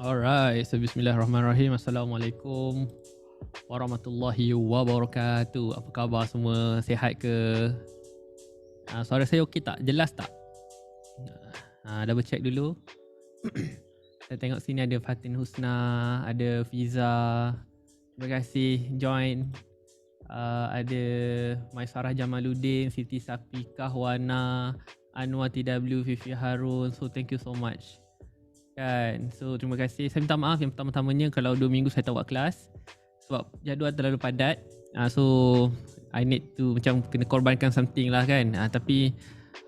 Alright, so bismillahirrahmanirrahim. Assalamualaikum warahmatullahi wabarakatuh. Apa khabar semua? Sihat ke? Suara saya okey tak? Jelas tak? Double check dulu. Saya tengok sini ada Fatin Husna, ada Fiza. Terima kasih join. Ada Maisarah Jamaluddin, Siti Sapikah, Wana, Anwar TW, Fifi Harun. So thank you so much. Kan, so terima kasih. Saya minta maaf yang pertama-tamanya kalau 2 minggu saya tak buat kelas sebab jadual terlalu padat. So I need to macam kena korbankan something lah kan. Tapi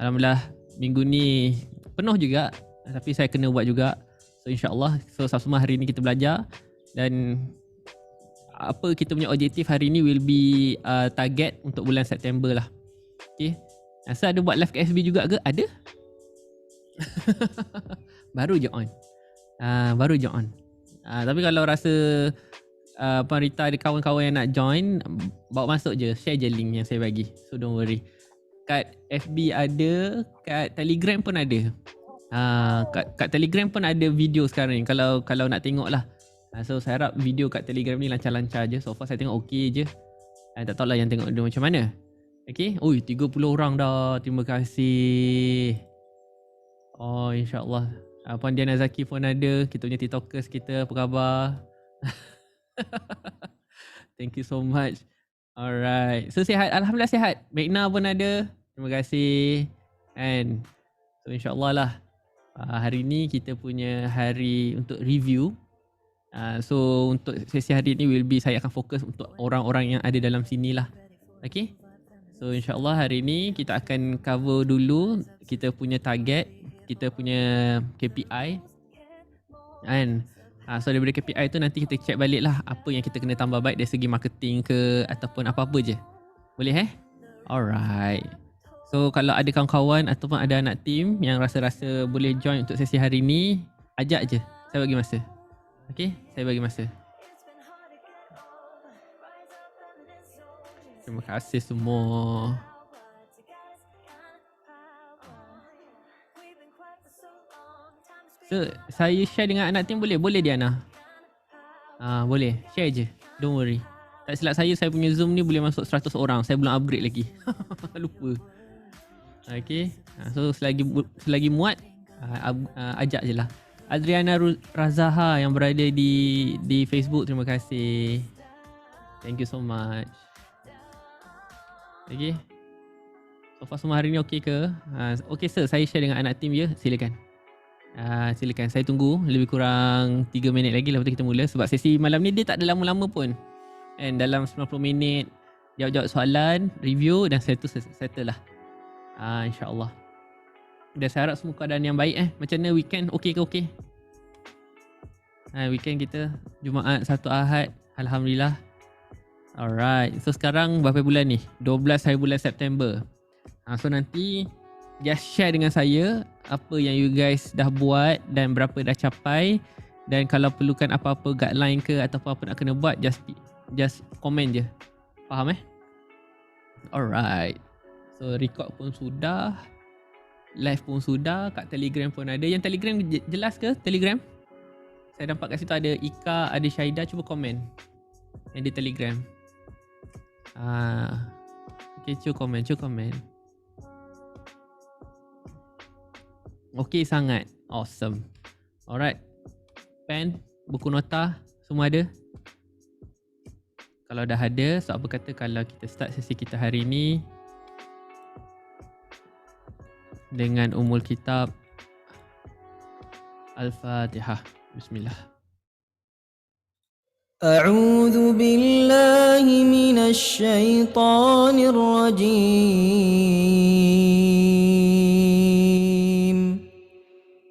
alhamdulillah minggu ni penuh juga, tapi saya kena buat juga. So insyaAllah, so semua hari ni kita belajar dan apa kita punya objektif hari ni will be target untuk bulan September lah. Okay. So ada buat live KSB juga ke? Ada? Baru je on. Tapi kalau rasa Rita ada kawan-kawan yang nak join, bawa masuk je, share je link yang saya bagi. So don't worry. Kat FB ada, kat Telegram pun ada. Kat Telegram pun ada video sekarang ni, kalau nak tengok lah. So saya harap video kat Telegram ni lancar-lancar je. So far saya tengok okey je. Tak tahulah yang tengok dia macam mana. Okay. 30 orang dah. Terima kasih. Oh, insyaAllah. Puan Diana Zaki pun ada. Kita punya TikTokers kita. Apa khabar? Thank you so much. Alright. So sihat. Alhamdulillah sihat. Megna pun ada. Terima kasih. And so insyaAllah lah. Hari ni kita punya hari untuk review. So untuk sesi hari ni will be saya akan fokus untuk orang-orang yang ada dalam sini lah. Okay. So insyaAllah hari ni kita akan cover dulu kita punya target, kita punya KPI. And so daripada KPI tu nanti kita check balik lah apa yang kita kena tambah baik dari segi marketing ke ataupun apa-apa je. Boleh Alright. So kalau ada kawan-kawan ataupun ada anak team yang rasa-rasa boleh join untuk sesi hari ni, ajak je. Saya bagi masa. Okay, saya bagi masa. Terima kasih semua. So, saya share dengan anak team boleh? Boleh Diana? Boleh. Share je. Don't worry. Tak silap saya punya Zoom ni boleh masuk 100 orang. Saya belum upgrade lagi. Lupa. Okay. So, selagi muat, ajak je lah. Adriana Razaha yang berada di Facebook, terima kasih. Thank you so much. Okay. So far semua hari ni okey ke? Okay sir, saya share dengan anak team ya. Silakan. Silakan. Saya tunggu lebih kurang 3 minit lagi lepas tu kita mula. Sebab sesi malam ni dia tak ada lama-lama pun. And dalam 90 minit jawab-jawab soalan, review dan saya tu settle lah. InsyaAllah. Dan saya harap semua keadaan yang baik Macam mana weekend? Okey ke okey? Weekend kita Jumaat, Sabtu, Ahad. Alhamdulillah. Alright. So sekarang berapa bulan ni? 12 hari bulan September. So nanti just share dengan saya apa yang you guys dah buat dan berapa dah capai. Dan kalau perlukan apa-apa guideline ke atau apa-apa nak kena buat, just komen je. Faham Alright. So record pun sudah, live pun sudah, kat Telegram pun ada. Yang Telegram jelas ke Telegram? Saya nampak kat situ ada Ika, ada Syaida. Cuba komen yang di Telegram. Okay, cuba komen. Okay sangat. Awesome. Alright. Pen, buku nota, semua ada? Kalau dah ada, so apa kata kalau kita start sesi kita hari ni dengan Ummul Kitab Al-Fatihah. Bismillah. A'udzu billahi minasy syaithanir rajim.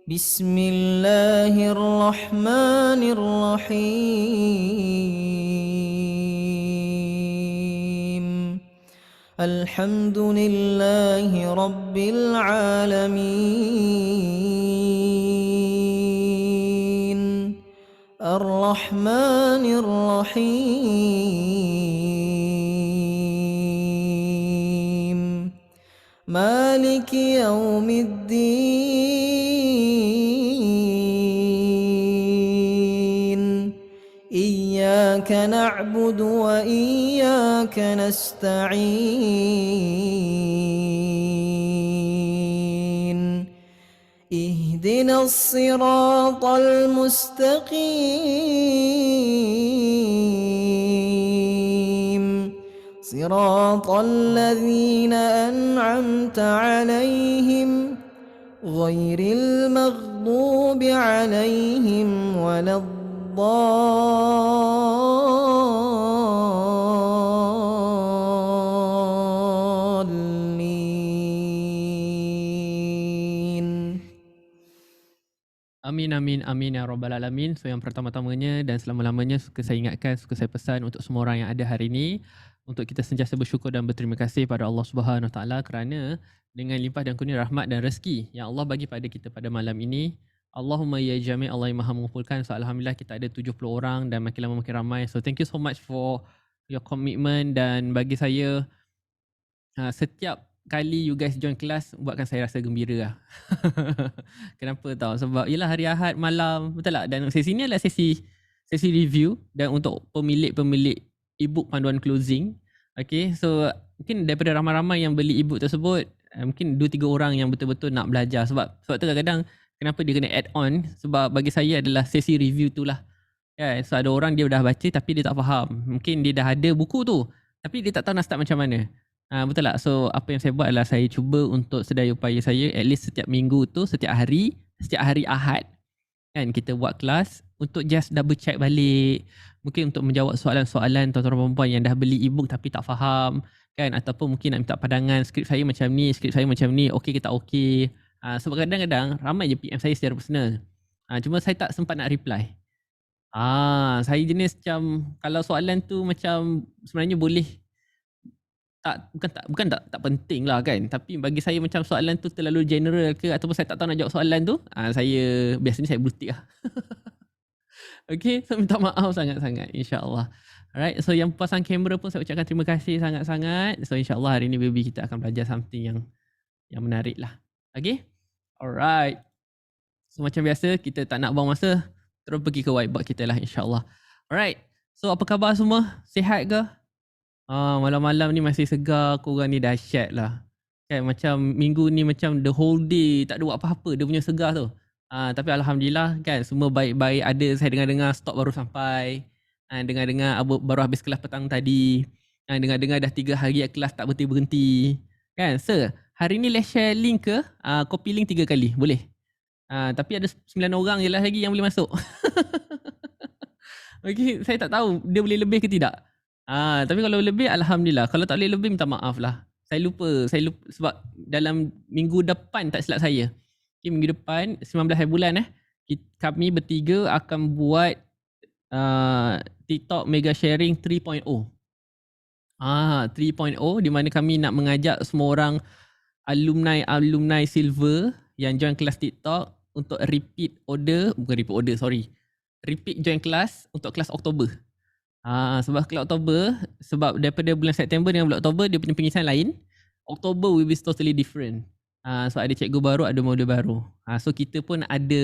Bismillahirrahmanirrahim. Alhamdulillahi rabbil alamin. Ar-Rahmanir Rahim. Maliki yaumiddin. إياك نعبد وإياك نستعين اهدنا الصراط المستقيم صراط الذين أنعمت عليهم غير المغضوب عليهم ولا الضالين. Amin, amin, amin ya Rabbal Alamin. So yang pertama-tamanya dan selama-lamanya suka saya ingatkan, suka saya pesan untuk semua orang yang ada hari ini, untuk kita sentiasa bersyukur dan berterima kasih pada Allah Subhanahu Wa Taala kerana dengan limpah dan kurnia rahmat dan rezeki yang Allah bagi pada kita pada malam ini. Allahumma ya jami', Allah yang maha mengumpulkan. So alhamdulillah kita ada 70 orang dan makin lama makin ramai. So thank you so much for your commitment, dan bagi saya setiap kali you guys join kelas buatkan saya rasa gembira lah. Kenapa tahu? Sebab ialah hari Ahad malam, betul tak? Dan sesi ni adalah sesi review dan untuk pemilik ebook panduan closing. Okay, so mungkin daripada ramai-ramai yang beli ebook tersebut, mungkin 2-3 orang yang betul-betul nak belajar. Sebab tu kadang-kadang kenapa dia kena add on, sebab bagi saya adalah sesi review tu lah. So ada orang dia dah baca tapi dia tak faham. Mungkin dia dah ada buku tu tapi dia tak tahu nak start macam mana. Betul tak? So apa yang saya buat adalah saya cuba untuk sedaya upaya saya, at least setiap minggu tu, setiap hari Ahad kan, kita buat kelas untuk just double check balik, mungkin untuk menjawab soalan-soalan tuan-tuan perempuan yang dah beli ebook tapi tak faham kan, ataupun mungkin nak minta pandangan, skrip saya macam ni, okey ke tak okey. Sebab kadang-kadang ramai je PM saya secara personal, cuma saya tak sempat nak reply. Saya jenis macam kalau soalan tu macam sebenarnya boleh bukan tak penting lah kan, tapi bagi saya macam soalan tu terlalu general ke, ataupun saya tak tahu nak jawab soalan tu, saya biasanya saya blue tick lah. Okay, so minta maaf sangat-sangat, insyaAllah. Alright, so yang pasang kamera pun saya ucapkan terima kasih sangat-sangat. So insyaAllah hari ni baby kita akan belajar something yang menarik lah. Okay, alright. So macam biasa kita tak nak buang masa, terus pergi ke whiteboard kita lah, insyaAllah. Alright, so apa khabar semua? Sihat ke? Malam-malam ni masih segar, korang ni dahsyat lah. Kan macam minggu ni macam the whole day tak ada buat apa-apa, dia punya segar tu. Tapi alhamdulillah kan semua baik-baik. Ada saya dengar-dengar stok baru sampai. Dengar-dengar baru habis kelas petang tadi. Dengar-dengar dah 3 hari kelas tak berhenti-berhenti. Kan? Sir, hari ni let's share link ke? Copy link 3 kali, boleh? Tapi ada 9 orang je lah lagi yang boleh masuk. Okay, saya tak tahu dia boleh lebih ke tidak. Tapi kalau lebih alhamdulillah. Kalau tak boleh lebih minta maaf lah. Saya lupa sebab dalam minggu depan tak silap saya. Okay, minggu depan 19 hari bulan kami bertiga akan buat TikTok Mega Sharing 3.0. 3.0 di mana kami nak mengajak semua orang alumni silver yang join kelas TikTok untuk repeat join kelas untuk kelas Oktober. Sebab kelas Oktober, sebab daripada bulan September dengan bulan Oktober dia punya pengisian lain. Oktober will be totally different. So ada cikgu baru, ada modul baru. So kita pun ada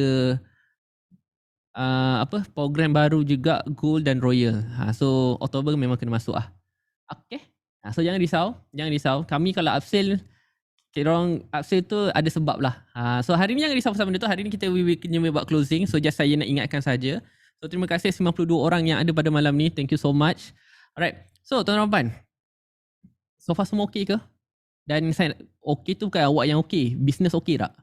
program baru juga, Gold dan Royal. So Oktober memang kena masuk . Okay. So jangan risau. Kami kalau absen, orang absen tu ada sebab lah. So hari ni jangan risau pasal benda tu. Hari ni kita kena buat closing. So just saya nak ingatkan saja. So terima kasih 92 orang yang ada pada malam ni. Thank you so much. Alright. So tuan-tuan, so far semua okey ke? Dan saya okey tu bukan awak yang okey. Business okey tak?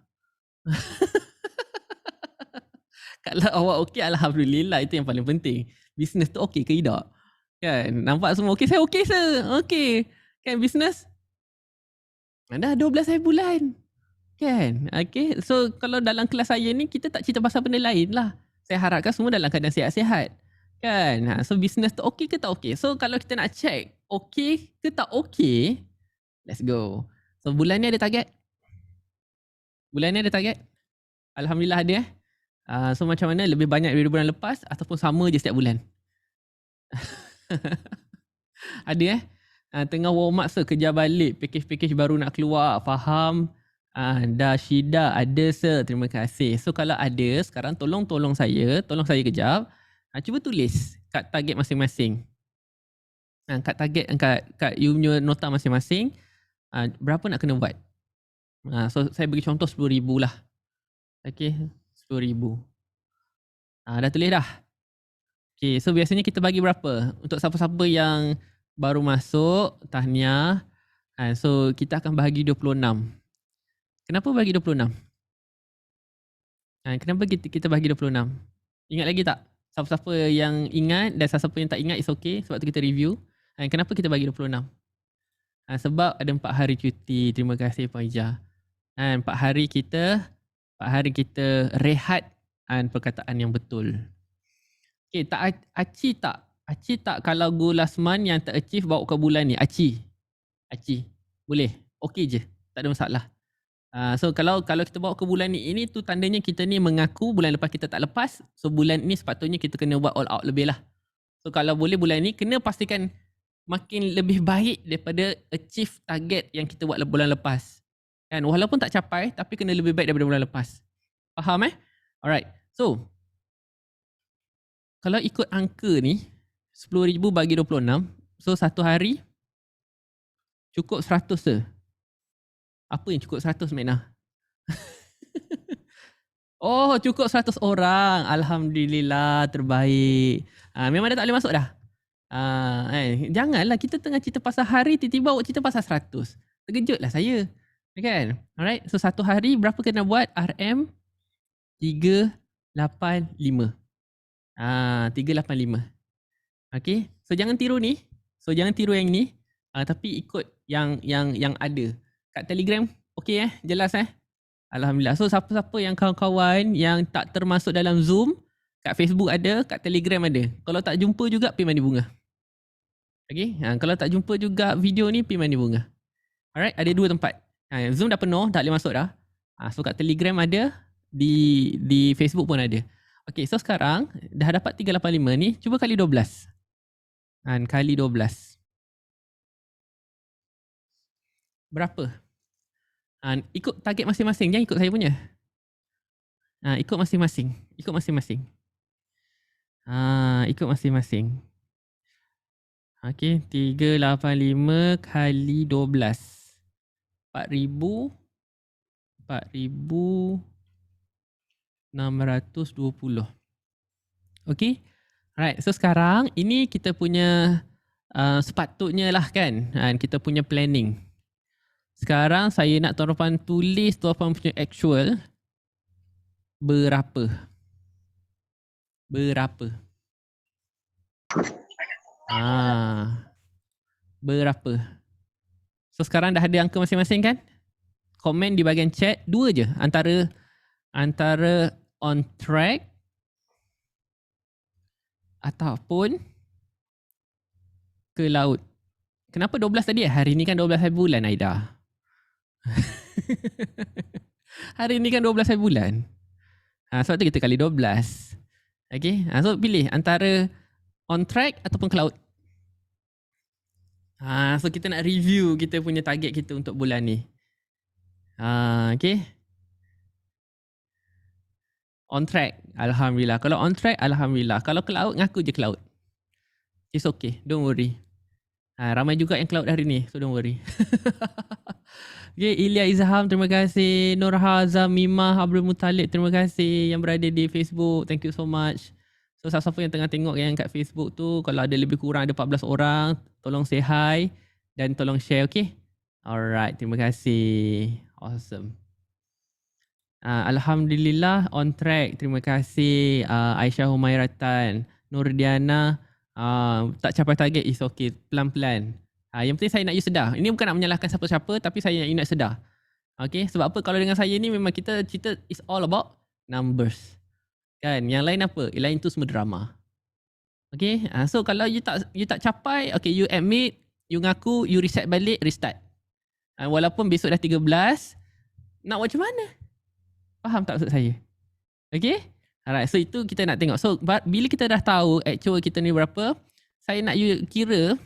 Kalau awak okey, alhamdulillah, itu yang paling penting. Business tu okey ke tidak? Kan? Nampak semua okey? Saya okey sir. Okey. Kan business? Dah 12 hari bulan. Kan? Okay. So kalau dalam kelas saya ni kita tak cerita pasal benda lain lah. Saya harapkan semua dalam keadaan sihat-sihat. Kan? So business tu okey ke tak okey? So kalau kita nak check okey ke tak okey, let's go. So bulan ni ada target? Alhamdulillah ada . So macam mana? Lebih banyak dari bulan lepas ataupun sama je setiap bulan? Ada tengah warm up kejar balik. Package baru nak keluar. Faham? Dah Syida ada sir. Terima kasih. So kalau ada sekarang tolong saya kejap. Cuba tulis. kat target masing-masing. Kat target, kat you punya nota masing-masing, berapa nak kena buat. So saya bagi contoh 10,000 lah. Okay, 10,000. Dah tulis dah. Okay, so biasanya kita bagi berapa? Untuk siapa-siapa yang baru masuk, tahniah. So kita akan bahagi 26. Kenapa bagi 26? Kenapa kita bagi 26? Ingat lagi tak? Siapa-siapa yang ingat dan siapa-siapa yang tak ingat, it's okay. Sebab tu kita review. Kenapa kita bagi 26? Sebab ada 4 hari cuti. Terima kasih Puan Ija. 4 hari kita rehat perkataan yang betul. Okay, tak Aci tak kalau goal last month yang tak achieve bawa ke bulan ni. Aci. Boleh. Okay je. Tak ada masalah. So kalau kita bawa ke bulan ni, ini tu tandanya kita ni mengaku bulan lepas kita tak lepas. So bulan ni sepatutnya kita kena buat all out lebih lah. So kalau boleh bulan ni kena pastikan makin lebih baik daripada achieve target yang kita buat bulan lepas. Kan, walaupun tak capai tapi kena lebih baik daripada bulan lepas. Faham Alright. So kalau ikut angka ni 10,000 bagi 26, so satu hari cukup 100 je. Apa yang cukup 100 Mekna? Oh, cukup 100 orang. Alhamdulillah, terbaik. Memang dah tak boleh masuk dah. Janganlah kita tengah cerita pasal hari, tiba-tiba awak cerita pasal 100. Terkejutlah saya. Kan? Alright, so satu hari berapa kena buat? RM 385. 385. Okay, so jangan tiru ni. So jangan tiru yang ni. Tapi ikut yang ada. Kat Telegram, okay jelas Alhamdulillah. So siapa-siapa yang kawan-kawan yang tak termasuk dalam Zoom, kat Facebook ada, kat Telegram ada. Kalau tak jumpa juga, pergi mandi bunga. Okay, kalau tak jumpa juga video ni, pergi mandi bunga. Alright, ada 2 tempat. Zoom dah penuh, tak boleh masuk dah. So kat Telegram ada, di Facebook pun ada. Okay, so sekarang dah dapat 385 ni, cuba kali 12. Kali 12. Berapa? Ikut target masing-masing, jangan ikut saya punya. Ikut masing-masing. Ikut masing-masing. Okay, 385 kali 12. 4,620. Okay. Alright, so sekarang ini kita punya sepatutnya lah kan. Kita punya planning. Sekarang saya nak tuan-tuan tulis tuan-tuan punya actual berapa. Berapa. So sekarang dah ada angka masing-masing kan? Komen di bahagian chat 2 je antara on track ataupun ke laut. Kenapa 12 tadi? Hari ni kan 12 hari bulan Aida. Hari ni kan 12 hari bulan. Sebab tu kita kali 12. Okay. So pilih antara on track ataupun ke laut. So kita nak review kita punya target kita untuk bulan ni. Okay. On track. Alhamdulillah. Kalau on track, Alhamdulillah. Kalau ke laut, ngaku je ke laut. It's okay. Don't worry. Ramai juga yang ke laut hari ni. So don't worry. Okay, Ilya Izham, terima kasih. Nurhaza, Mimah, Abdul Muttalib, terima kasih yang berada di Facebook. Thank you so much. So siapa-siapa yang tengah tengok yang kat Facebook tu, kalau ada lebih kurang ada 14 orang, tolong say hi dan tolong share, okay? Alright, terima kasih. Awesome. Alhamdulillah on track. Terima kasih Aisyah Humairatan, Nurdiana. Tak capai target is okay, pelan-pelan. Yang penting saya nak you sedar. Ini bukan nak menyalahkan siapa-siapa, tapi saya nak you nak sedar. Okay, sebab apa? Kalau dengan saya ni memang kita cerita is all about numbers. Kan? Yang lain apa? Yang lain tu semua drama. Okay, so kalau you tak capai, okay, you admit, you ngaku, you reset balik, restart. Walaupun besok dah 13, nak buat macam mana? Faham tak maksud saya? Okay? Alright, so itu kita nak tengok. So bila kita dah tahu actual kita ni berapa, saya nak you kira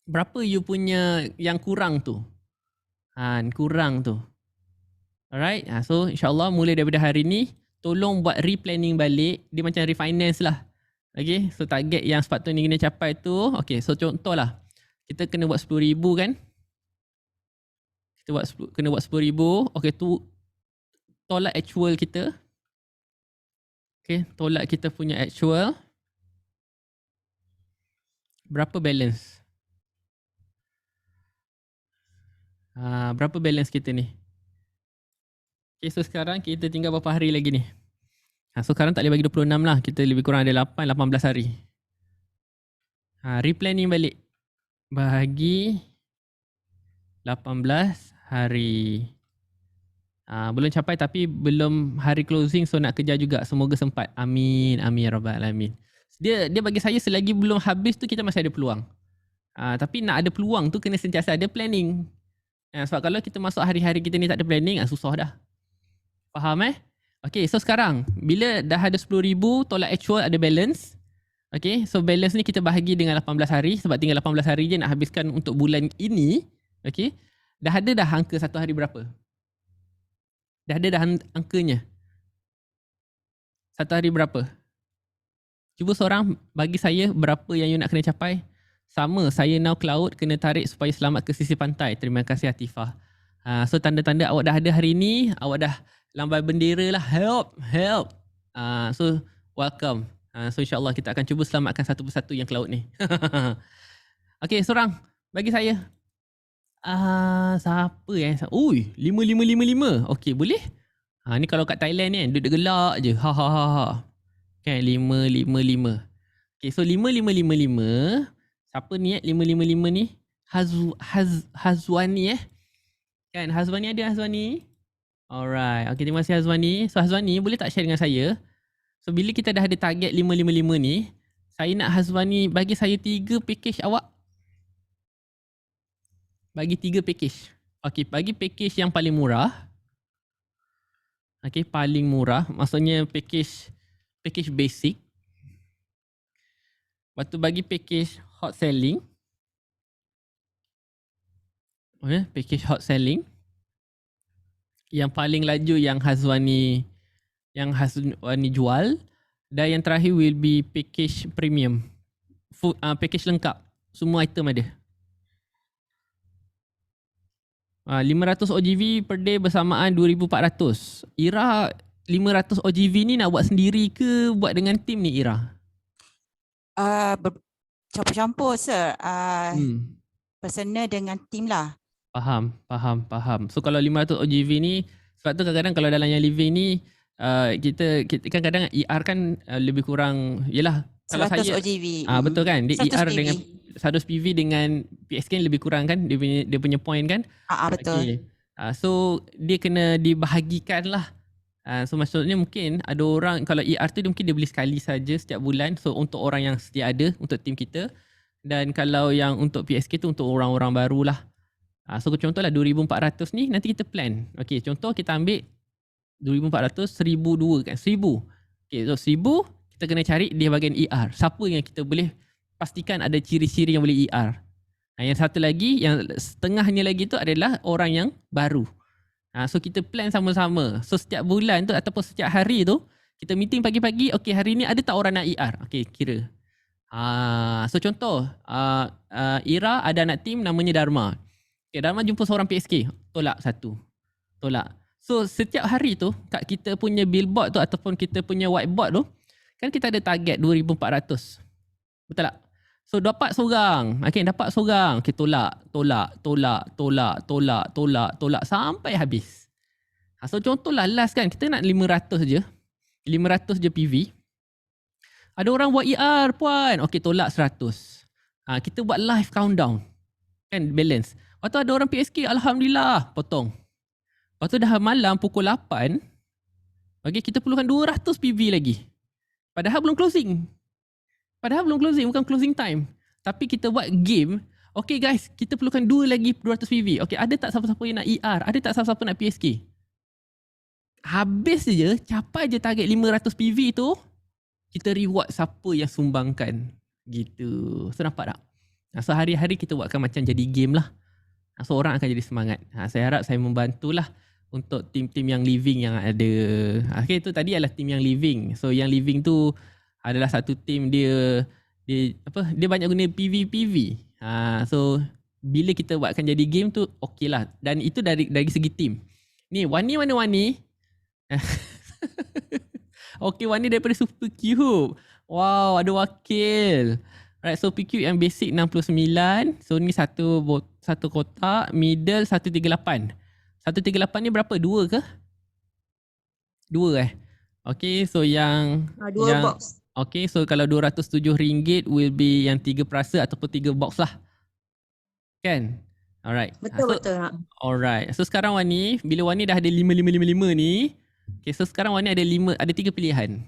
berapa you punya yang kurang tu. Kurang tu. Alright, so insyaAllah mulai daripada hari ni, tolong buat replanning balik. Dia macam refinance lah. Okay, so target yang sepatutnya kena capai tu, okay, so contohlah, kita kena buat 10,000 kan? Kena buat 10,000, okay, tu tolak actual kita. Okay, tolak kita punya actual. Berapa balance? Berapa balance kita ni? Okay, so sekarang kita tinggal berapa hari lagi ni? So sekarang tak boleh bagi 26 lah. Kita lebih kurang ada 18 hari. Replanning balik. Bahagi 18 hari. Belum capai tapi belum hari closing, so nak kejar juga. Semoga sempat. Amin. Amin ya rabbal alamin. Dia bagi saya selagi belum habis tu kita masih ada peluang. Tapi nak ada peluang tu kena sentiasa ada planning. Sebab kalau kita masuk hari-hari kita ni tak ada planning, susah dah. Faham Okay, so sekarang bila dah ada 10,000 tolak actual ada balance. Okay, so balance ni kita bahagi dengan 18 hari sebab tinggal 18 hari je nak habiskan untuk bulan ini. Okay, dah ada dah angka satu hari berapa? Dah ada dah angkanya. Satu hari berapa? Cuba seorang bagi saya berapa yang you nak kena capai. Sama, saya now cloud kena tarik supaya selamat ke sisi pantai. Terima kasih Atifah. So tanda-tanda awak dah ada hari ni, awak dah lambai bendera lah. Help. So welcome. So insyaAllah kita akan cuba selamatkan satu persatu yang cloud ni. Okay, seorang bagi saya. Siapa yang? Ui, 5555. Okay, boleh? Ni kalau kat Thailand ni duduk gelak je. Kan 555. Okay, so 5555. Siapa ni 555 ni? Hazwani Kan Hazwani ada Hazwani? Alright. Okay, terima kasih Hazwani. So Hazwani boleh tak share dengan saya? So bila kita dah ada target 555 ni, saya nak Hazwani bagi saya 3 package awak. Bagi 3 package. Okay, bagi package yang paling murah. Okay, paling murah. Maksudnya package basic. Lepas tu bagi package hot selling. Okay, package hot selling. Yang paling laju yang Hazwani jual. Dan yang terakhir will be package premium. Package lengkap. Semua item ada. 500 OGV per day bersamaan 2,400. Ira 500 OGV ni nak buat sendiri ke buat dengan tim ni Ira? Campur-campur sir. Personal dengan tim lah. Faham. So kalau 500 OGV ni, sebab tu kadang-kadang kalau dalam yang living ni, kita kan kadang ER kan lebih kurang, yelah. Kalau 100 saya, OGV. Betul kan? Dia 100 ER PV. dengan 100 PV dengan PSK lebih kurang kan? Dia punya point kan? Betul. Okay. So dia kena dibahagikan lah. So maksudnya mungkin ada orang, kalau ER tu mungkin dia beli sekali saja setiap bulan. So untuk orang yang sedia ada, untuk tim kita. Dan kalau yang untuk PSK tu untuk orang-orang baru lah. So contohlah 2,400 ni nanti kita plan. Okay, contoh kita ambil 2,400, 1,002 kan? 1,000. Okay, so 1,000 kita kena cari di bahagian ER. Siapa yang kita boleh pastikan ada ciri-ciri yang boleh ER. Yang satu lagi, yang setengahnya lagi tu adalah orang yang baru. So kita plan sama-sama. So setiap bulan tu ataupun setiap hari tu, kita meeting pagi-pagi, okay hari ni ada tak orang nak ER? Okay, kira. So contoh, Ira ada anak tim namanya Dharma. Okay, Dharma jumpa seorang PSK. Tolak satu. Tolak. So setiap hari tu, kat kita punya billboard tu ataupun kita punya whiteboard tu, kan kita ada target 2,400. Betul tak? So dapat seorang. Okay, dapat seorang. Okay, tolak sampai habis. So contohlah last kan, kita nak 500 je. 500 je PV. Ada orang buat ER puan. Okay, tolak 100. Kita buat live countdown. Kan, balance. Lepas tu ada orang PSK, Alhamdulillah, potong. Lepas tu dah malam pukul 8. Okay, kita perlukan 200 PV lagi. Padahal belum closing, bukan closing time. Tapi kita buat game. Okay guys, kita perlukan 2 lagi 200 PV. Okay, ada tak siapa-siapa yang nak ER? Ada tak siapa-siapa nak PSK? Habis je, capai je target 500 PV tu, kita reward siapa yang sumbangkan. Gitu. So nampak tak? So hari-hari kita buatkan macam jadi game lah. So orang akan jadi semangat. Saya harap saya membantulah untuk tim-tim yang living yang ada. Okay, itu tadi adalah tim yang living. So yang living tu adalah satu team dia banyak guna PV. So bila kita buatkan jadi game tu okey lah. Dan itu dari segi team. Ni Wani mana Wani? Okay, Wani daripada Super Cube. Wow, ada wakil. Alright, so PQ yang basic 69. So ni satu kotak, middle 138. 138 ni berapa? 2 ke? 2 Okay, so yang 2 box. Okay, so kalau RM207 will be yang 3 perasa ataupun 3 box lah. Kan? Alright. Betul. Alright. So sekarang Wani, bila Wani dah ada 5 ni, okay, so sekarang Wani ada 3 pilihan.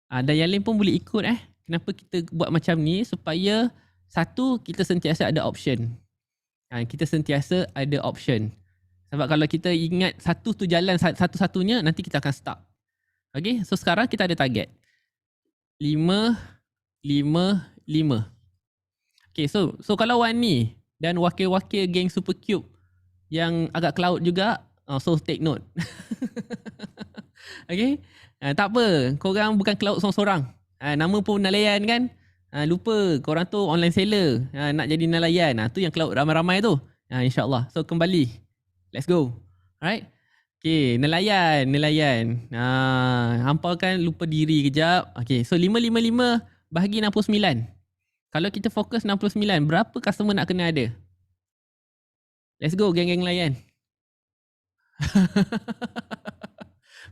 Dan yang lain pun boleh ikut Kenapa kita buat macam ni? Supaya satu, kita sentiasa ada option. Kita sentiasa ada option. Sebab kalau kita ingat satu tu jalan satu-satunya, nanti kita akan stuck. Okay, so sekarang kita ada target. 5. Okay, so kalau Wani dan wakil-wakil geng Super Cube yang agak cloud juga, so take note. Okay, tak apa. Korang bukan cloud seorang-seorang. Nama pun nelayan kan. Lupa korang tu online seller. Nak jadi nelayan. Tu yang cloud ramai-ramai tu. InsyaAllah. So kembali. Let's go. Alright. Okay, nelayan. Hampaukan lupa diri kejap. Okay, so 555 bahagi 69. Kalau kita fokus 69, berapa customer nak kena ada? Let's go, geng-geng nelayan.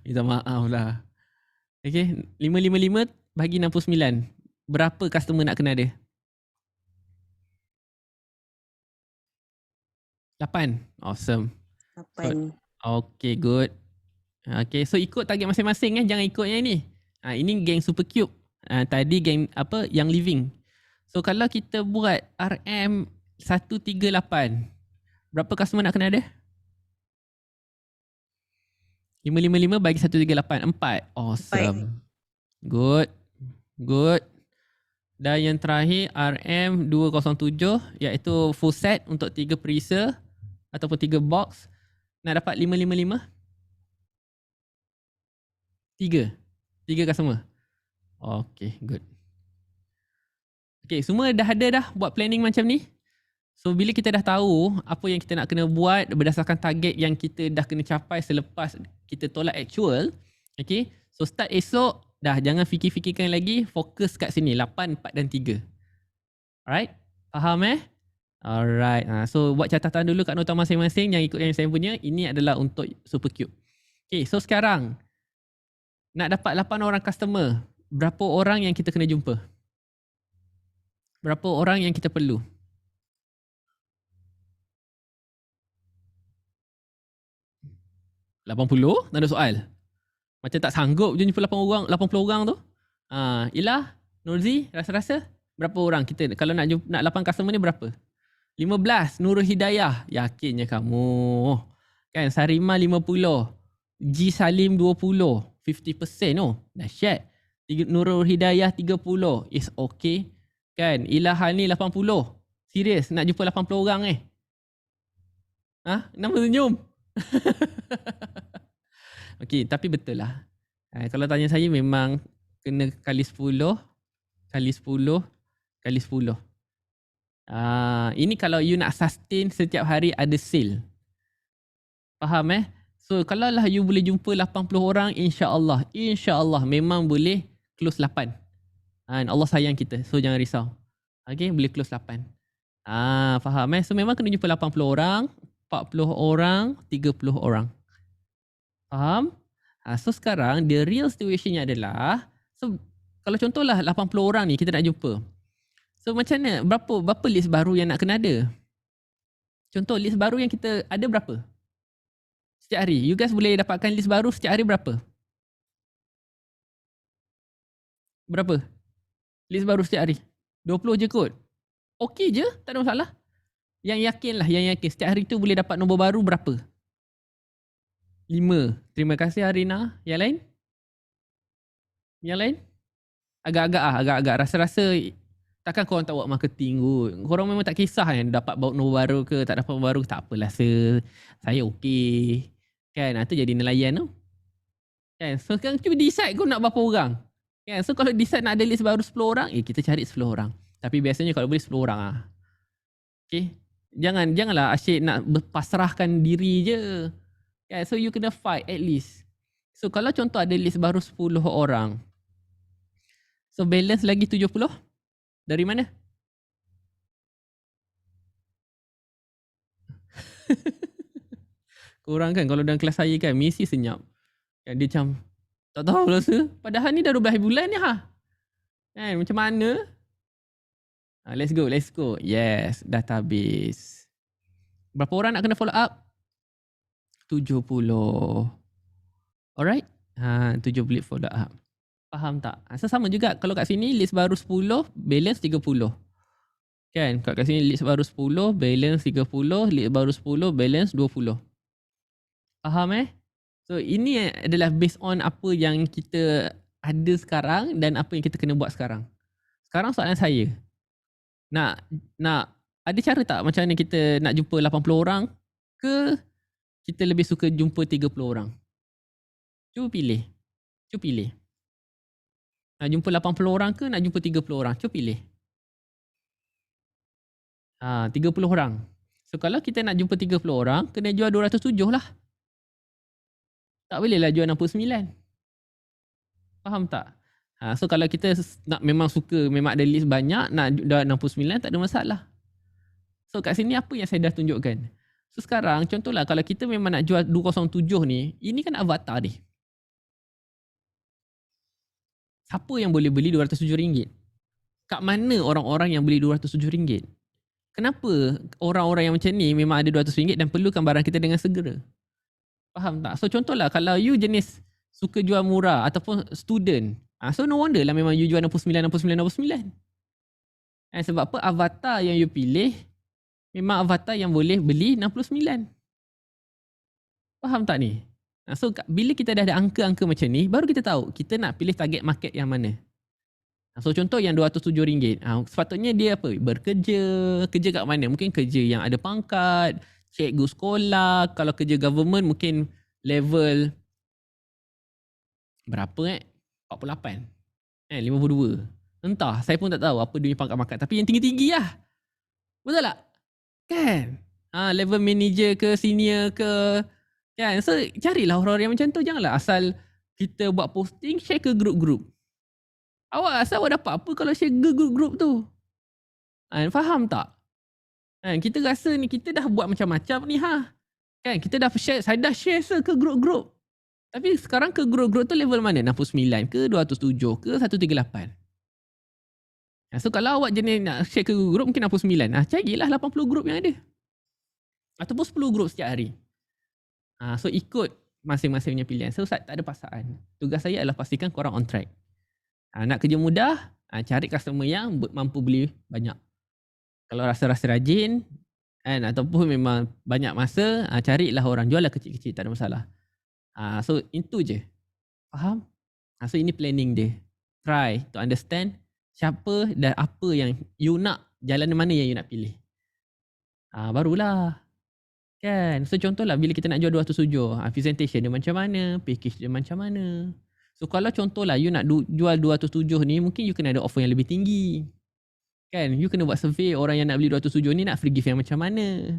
Minta maaf lah. Okay, 555 bahagi 69. Berapa customer nak kena ada? 8. Awesome. 8. Okay, good. Okay, so ikut target masing-masing jangan ikut yang ni. Ini geng Super Cube. Tadi geng yang living. So kalau kita buat RM 138, berapa customer nak kena ada? 555 bagi 138, 4. Awesome. Good. Dan yang terakhir RM207, iaitu full set untuk 3 perisa ataupun 3 box. Nak dapat 555? 3 customer. Okay, good. Okay, semua dah ada buat planning macam ni. So bila kita dah tahu apa yang kita nak kena buat berdasarkan target yang kita dah kena capai selepas kita tolak actual. Okay, so start esok dah jangan fikir-fikirkan lagi, fokus kat sini 8, 4 dan 3. Alright, faham Alright, so buat catatan dulu kat nota masing-masing yang ikut yang saya punya. Ini adalah untuk Super Cube. Okay, so sekarang nak dapat 8 orang customer, berapa orang yang kita kena jumpa? Berapa orang yang kita perlu? 80? Tak ada soal. Macam tak sanggup je jumpa 80 orang tu. Ilah, Nurzi, rasa-rasa berapa orang kita kalau nak 8 customer ni berapa? 15. Nurul Hidayah, yakinnya kamu. Kan, Sarima 50. G Salim 20. 50% dahsyat. Nurul Hidayah 30. Is okay. Kan, Ilahan ni 80. Serius nak jumpa 80 orang Nama senyum. Okey, tapi betul lah. Kalau tanya saya memang kena kali 10, kali 10, kali 10. Ini kalau you nak sustain setiap hari ada sale. Faham So kalau lah you boleh jumpa 80 orang, insya-Allah memang boleh close 8. Allah sayang kita. So jangan risau. Okay, boleh close 8. Faham So memang kena jumpa 80 orang, 40 orang, 30 orang. Faham? So sekarang the real situationnya adalah, so kalau contohlah 80 orang ni kita nak jumpa. So macam mana? Berapa list baru yang nak kena ada? Contoh list baru yang kita ada berapa? Setiap hari. You guys boleh dapatkan list baru setiap hari berapa? Berapa? List baru setiap hari? 20 je kot. Okey je, tak ada masalah. Yang yakin setiap hari tu boleh dapat nombor baru berapa? 5. Terima kasih Arina. Yang lain? Yang lain? Agak-agak rasa-rasa takkan korang tak buat marketing kot. Korang memang tak kisah dapat bawa nombor baru ke tak dapat nombor baru ke, tak apalah saya okey. Kan, itu jadi nelayan tu. Kan, so sekarang cuba decide kau nak berapa orang. Kan? So kalau decide nak ada list baru 10 orang, kita cari 10 orang. Tapi biasanya kalau boleh 10 orang lah. Okay. Janganlah asyik nak berpasrahkan diri je. Yeah, so you kena fight at least. So kalau contoh ada list baru 10 orang. So balance lagi 70. Dari mana? Korang kan kalau dalam kelas saya kan mesti senyap. Kan dia macam tak tahu lah rasa. Padahal ni dah 12 bulan ni ha. Kan macam mana? Let's go. Yes, database. Berapa orang nak kena follow up? 70. Alright? 70 follow up. Faham tak? So sama juga kalau kat sini list baru 10, balance 30. Kan? Kat sini list baru 10, balance 30, list baru 10, balance 20. Faham So ini adalah based on apa yang kita ada sekarang dan apa yang kita kena buat sekarang. Sekarang soalan saya. Nak ada cara tak macam mana kita nak jumpa 80 orang ke kita lebih suka jumpa 30 orang? Cuba pilih. Nak jumpa 80 orang ke nak jumpa 30 orang? Cuba pilih. 30 orang. So kalau kita nak jumpa 30 orang, kena jual 207 lah. Tak boleh lah jual 69. Faham tak? So kalau kita nak memang suka, memang ada list banyak, nak jual 69 tak ada masalah. So kat sini apa yang saya dah tunjukkan? So sekarang contohlah kalau kita memang nak jual 207 ni, ini kan avatar ni. Siapa yang boleh beli RM207? Kat mana orang-orang yang beli RM207? Kenapa orang-orang yang macam ni memang ada RM200 dan perlukan barang kita dengan segera? Faham tak? So contohlah kalau you jenis suka jual murah ataupun student, so no wonder lah memang you jual 69. Sebab apa? Avatar yang you pilih memang avatar yang boleh beli 69. Faham tak ni? So bila kita dah ada angka-angka macam ni, baru kita tahu kita nak pilih target market yang mana. So contoh yang RM207, sepatutnya dia apa? Bekerja. Kerja kat mana? Mungkin kerja yang ada pangkat, cikgu sekolah. Kalau kerja government mungkin level berapa 48. 52. Entah, saya pun tak tahu apa dia punya pangkat-pangkat. Tapi yang tinggi-tinggi lah. Betul tak? Kan? Level manager ke, senior ke. Kan? So carilah orang-orang yang macam tu. Janganlah asal kita buat posting, share ke grup-grup. Asal awak dapat apa kalau share ke grup-grup tu? Faham tak? Kita rasa ni kita dah buat macam-macam ni Kan? Kita dah share, saya dah share ke grup-grup. Tapi sekarang ke grup-grup tu level mana? 69 ke, 207 ke, 138. So kalau awak jenis nak share ke grup mungkin 69. Carilah 80 grup yang ada. Ataupun 10 grup setiap hari. So ikut masing-masing punya pilihan. So tak ada paksaan. Tugas saya adalah pastikan korang on track. Nak kerja mudah, cari customer yang mampu beli banyak. Kalau rasa-rasa rajin ataupun memang banyak masa, carilah orang, jual lah kecil-kecil, tak ada masalah. So itu je. Faham? So ini planning dia. Try to understand siapa dan apa yang you nak, jalan mana yang you nak pilih. Barulah. Kan? So contohlah bila kita nak jual 207, presentation dia macam mana, package dia macam mana. So kalau contohlah you nak jual 207 ni, mungkin you kena ada offer yang lebih tinggi. Kan? You kena buat survey orang yang nak beli 207 ni nak free gift yang macam mana.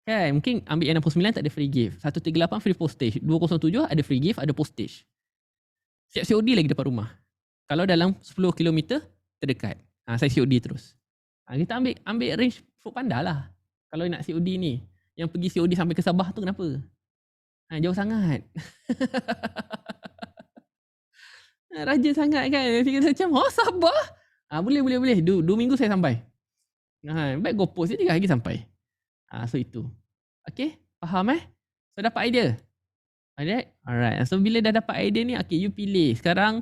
Kan? Mungkin ambil yang 69 tak ada free gift. 138 free postage. 207 ada free gift, ada postage. Siap COD lagi depan rumah. Kalau dalam 10 km terdekat. Saya COD terus. Kita ambil range Foodpanda lah. Kalau nak COD ni. Yang pergi COD sampai ke Sabah tu kenapa? Jauh sangat. Rajin sangat kan. Kita macam, Sabah? Boleh. 2 minggu saya sampai. Baik GoPost je 3 hari sampai. So itu. Okay? Faham So dapat idea? Alright. So bila dah dapat idea ni, okay, you pilih. Sekarang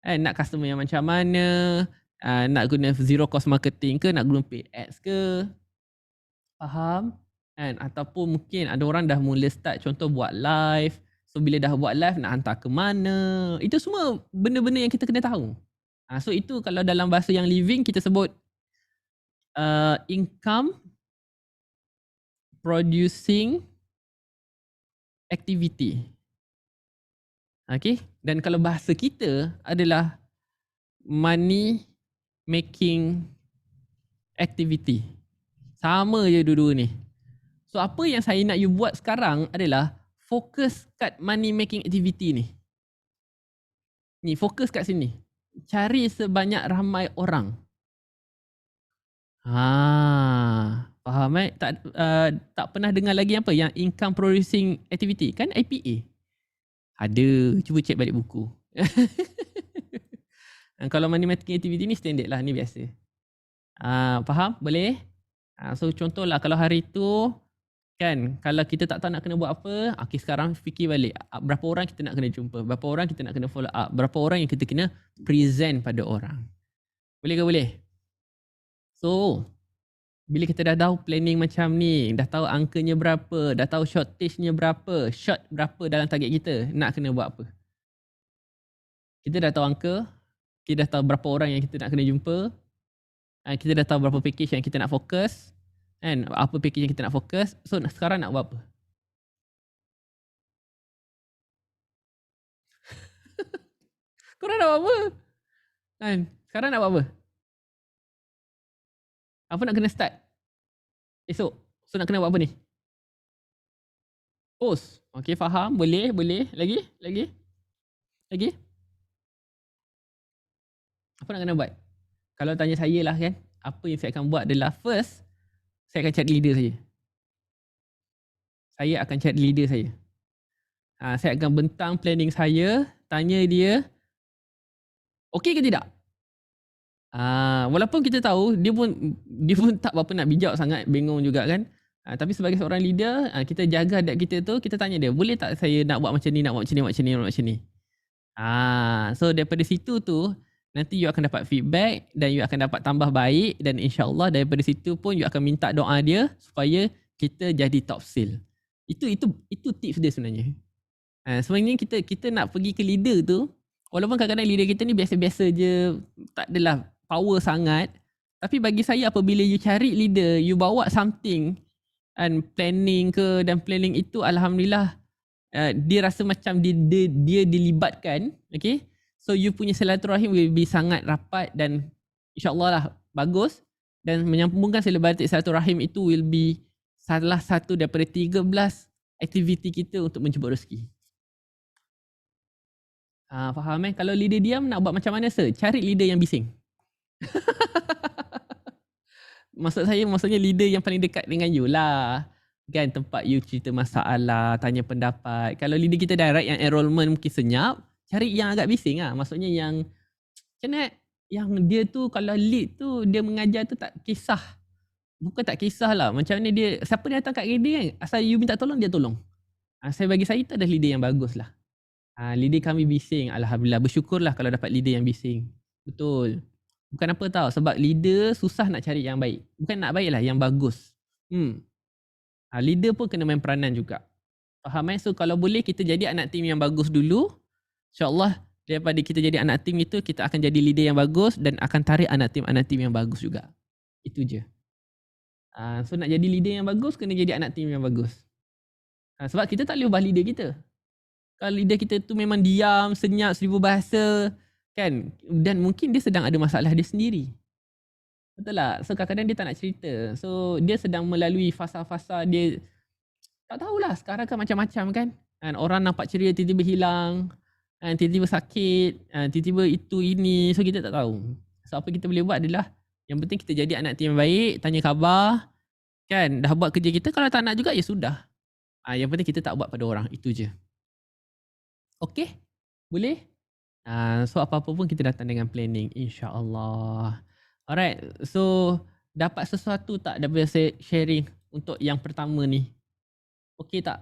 nak customer yang macam mana? Nak guna zero cost marketing ke? Nak guna paid ads ke? Faham? Ataupun mungkin ada orang dah mula start contoh buat live. So bila dah buat live nak hantar ke mana? Itu semua benda-benda yang kita kena tahu. So itu kalau dalam bahasa yang living kita sebut income producing activity. Okay? Dan kalau bahasa kita adalah money making activity. Sama je dua-dua ni. So apa yang saya nak you buat sekarang adalah fokus kat money making activity ni. Ni fokus kat sini. Cari sebanyak ramai orang. Faham tak pernah dengar lagi apa yang income producing activity kan IPA. Ada, cuba cek balik buku. Kalau money making activity ni standard lah, ni biasa. Faham? Boleh? So contohlah kalau hari tu kan, kalau kita tak tahu nak kena buat apa, okay, sekarang fikir balik berapa orang kita nak kena jumpa, berapa orang kita nak kena follow up, berapa orang yang kita kena present pada orang. Boleh ke boleh? So bila kita dah tahu planning macam ni, dah tahu angkanya berapa, dah tahu shortage-nya berapa, short berapa dalam target kita, nak kena buat apa? Kita dah tahu angka, kita dah tahu berapa orang yang kita nak kena jumpa, kita dah tahu berapa package yang kita nak fokus, kan? Apa package yang kita nak fokus. So sekarang nak buat apa? Korang nak buat apa? Kan? Sekarang nak buat apa? Apa nak kena start? Esok. So nak kena buat apa ni? Post. Okay, faham. Boleh. Lagi. Apa nak kena buat? Kalau tanya saya lah kan, apa yang saya akan buat adalah first, saya akan cari leader saya. Saya akan cari leader saya. Saya akan bentang planning saya, tanya dia, okey ke tidak? Walaupun kita tahu dia pun tak berapa nak bijak sangat, bingung juga kan. Tapi sebagai seorang leader, kita jaga adab kita tu, kita tanya dia, boleh tak saya nak buat macam ni, nak buat macam ni. So daripada situ tu, nanti you akan dapat feedback dan you akan dapat tambah baik, dan insya-Allah daripada situ pun you akan minta doa dia supaya kita jadi top sale. Itu tips dia sebenarnya. Sebenarnya kita nak pergi ke leader tu, walaupun kadang-kadang leader kita ni biasa-biasa je, tak adalah power sangat, tapi bagi saya apabila you cari leader, you bawa something and planning itu, alhamdulillah dia rasa macam dia dilibatkan, okay? So you punya silaturahim will be sangat rapat dan insya-Allah lah bagus, dan menyambungkan silaturahim itu will be salah satu daripada 13 aktiviti kita untuk menjemput rezeki. Faham Kalau leader diam nak buat macam mana sir? Cari leader yang bising. Maksudnya leader yang paling dekat dengan you lah. Kan, tempat you cerita masalah, tanya pendapat. Kalau leader kita direct yang enrollment mungkin senyap, cari yang agak bising lah. Maksudnya yang macam mana, yang dia tu kalau lead tu dia mengajar tu tak kisah. Bukan tak kisah lah. Macam mana dia, siapa dia datang kat dia kan, asal you minta tolong, dia tolong. Bagi saya tu adalah leader yang bagus lah. Leader kami bising, alhamdulillah. Bersyukurlah kalau dapat leader yang bising. Betul. Bukan apa tau, sebab leader susah nak cari yang baik. Bukan nak baik lah, yang bagus. Leader pun kena main peranan juga. Faham So kalau boleh kita jadi anak tim yang bagus dulu. InsyaAllah daripada kita jadi anak tim itu, kita akan jadi leader yang bagus dan akan tarik anak tim yang bagus juga. Itu je. So nak jadi leader yang bagus, kena jadi anak tim yang bagus. Sebab kita tak boleh ubah leader kita. Kalau leader kita tu memang diam, senyap, 1000 bahasa, kan? Dan mungkin dia sedang ada masalah dia sendiri. Betul tak? So kadang-kadang dia tak nak cerita. So dia sedang melalui fasa-fasa dia, tak tahulah sekarang kan macam-macam kan. Orang nampak ceria tiba-tiba hilang, tiba-tiba sakit, tiba-tiba itu ini. So kita tak tahu. So apa kita boleh buat adalah, yang penting kita jadi anak tim yang baik, tanya khabar, kan? Dah buat kerja kita, kalau tak nak juga ya sudah. Yang penting kita tak buat pada orang, itu je. Okay? Boleh? So apa-apa pun kita datang dengan planning, insya-Allah. Alright, so dapat sesuatu tak daripada sharing untuk yang pertama ni? Okay tak?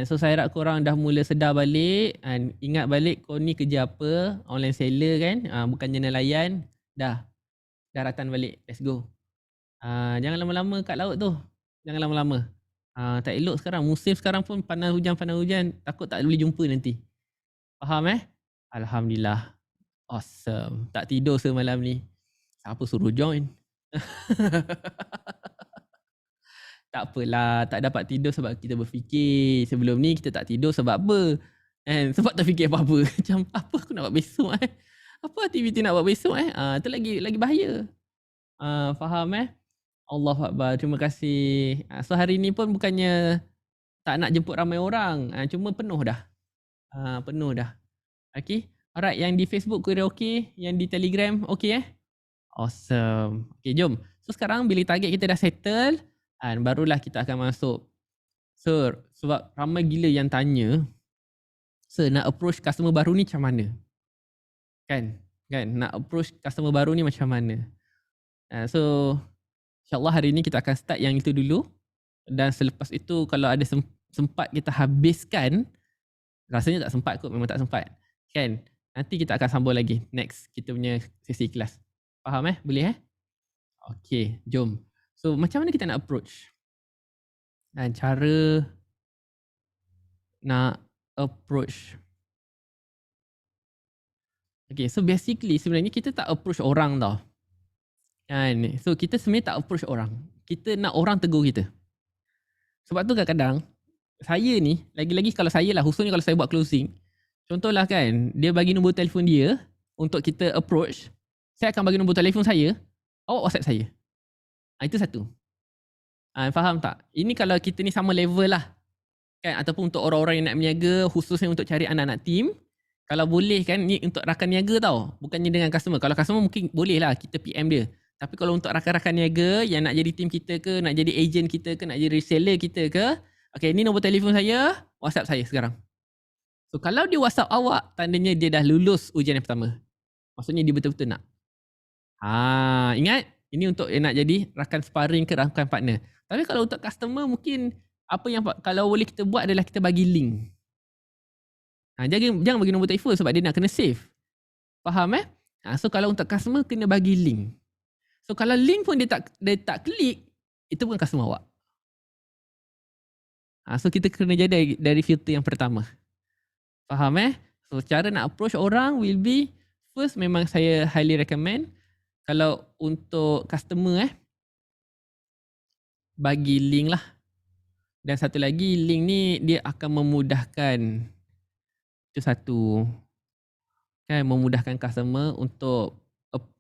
So saya harap korang dah mula sedar balik, ingat balik kau ni kerja apa, online seller kan, bukannya nelayan. Dah daratan balik, let's go. Jangan lama-lama kat laut tu. Jangan lama-lama. Tak elok sekarang, musim sekarang pun panas hujan, takut tak boleh jumpa nanti. Faham Alhamdulillah. Awesome. Tak tidur semalam ni. Siapa suruh join? Tak apalah, tak dapat tidur sebab kita berfikir. Sebelum ni kita tak tidur sebab apa? Sebab tak fikir apa-apa. Macam apa aku nak buat besok Apa aktiviti nak buat besok tu lagi bahaya. Faham Allahu Akbar. Terima kasih. So hari ni pun bukannya tak nak jemput ramai orang. Cuma penuh dah. Penuh dah. Okay. Alright, yang di Facebook kira okey, yang di Telegram okey Awesome. Okay, jom. So sekarang bila target kita dah settle, barulah kita akan masuk. Sir, sebab ramai gila yang tanya, sir nak approach customer baru ni macam mana? Kan? Nak approach customer baru ni macam mana? So InsyaAllah hari ni kita akan start yang itu dulu. Dan selepas itu kalau ada sempat kita habiskan, rasanya tak sempat kot, memang tak sempat. Kan? Nanti kita akan sambung lagi next kita punya sesi kelas. Faham Boleh Okay, jom. So macam mana kita nak approach? Dan cara nak approach. Okay, so basically sebenarnya kita tak approach orang tau. Kan? So kita sebenarnya tak approach orang. Kita nak orang tegur kita. Sebab tu kadang-kadang saya ni, lagi-lagi kalau saya lah, khususnya kalau saya buat closing. Contohlah kan, dia bagi nombor telefon dia untuk kita approach. Saya akan bagi nombor telefon saya, awak WhatsApp saya. Itu satu. Faham tak? Ini kalau kita ni sama level lah. Kan? Ataupun untuk orang-orang yang nak berniaga, khususnya untuk cari anak-anak team. Kalau boleh kan, ni untuk rakan niaga tau. Bukannya dengan customer. Kalau customer mungkin boleh lah kita PM dia. Tapi kalau untuk rakan-rakan niaga yang nak jadi team kita ke, nak jadi agent kita ke, nak jadi reseller kita ke, okay, ni nombor telefon saya, WhatsApp saya sekarang. So kalau dia WhatsApp awak, tandanya dia dah lulus ujian yang pertama. Maksudnya dia betul-betul nak. Ingat, ini untuk nak jadi rakan sparring ke rakan partner. Tapi kalau untuk customer mungkin apa yang kalau boleh kita buat adalah kita bagi link. Jangan bagi nombor telefon sebab dia nak kena save. Faham So kalau untuk customer kena bagi link. So kalau link pun dia tak klik, itu bukan customer awak. So kita kena jadi dari filter yang pertama. Faham So cara nak approach orang will be, first memang saya highly recommend kalau untuk customer bagi link lah. Dan satu lagi, link ni dia akan memudahkan, itu satu, kan, memudahkan customer untuk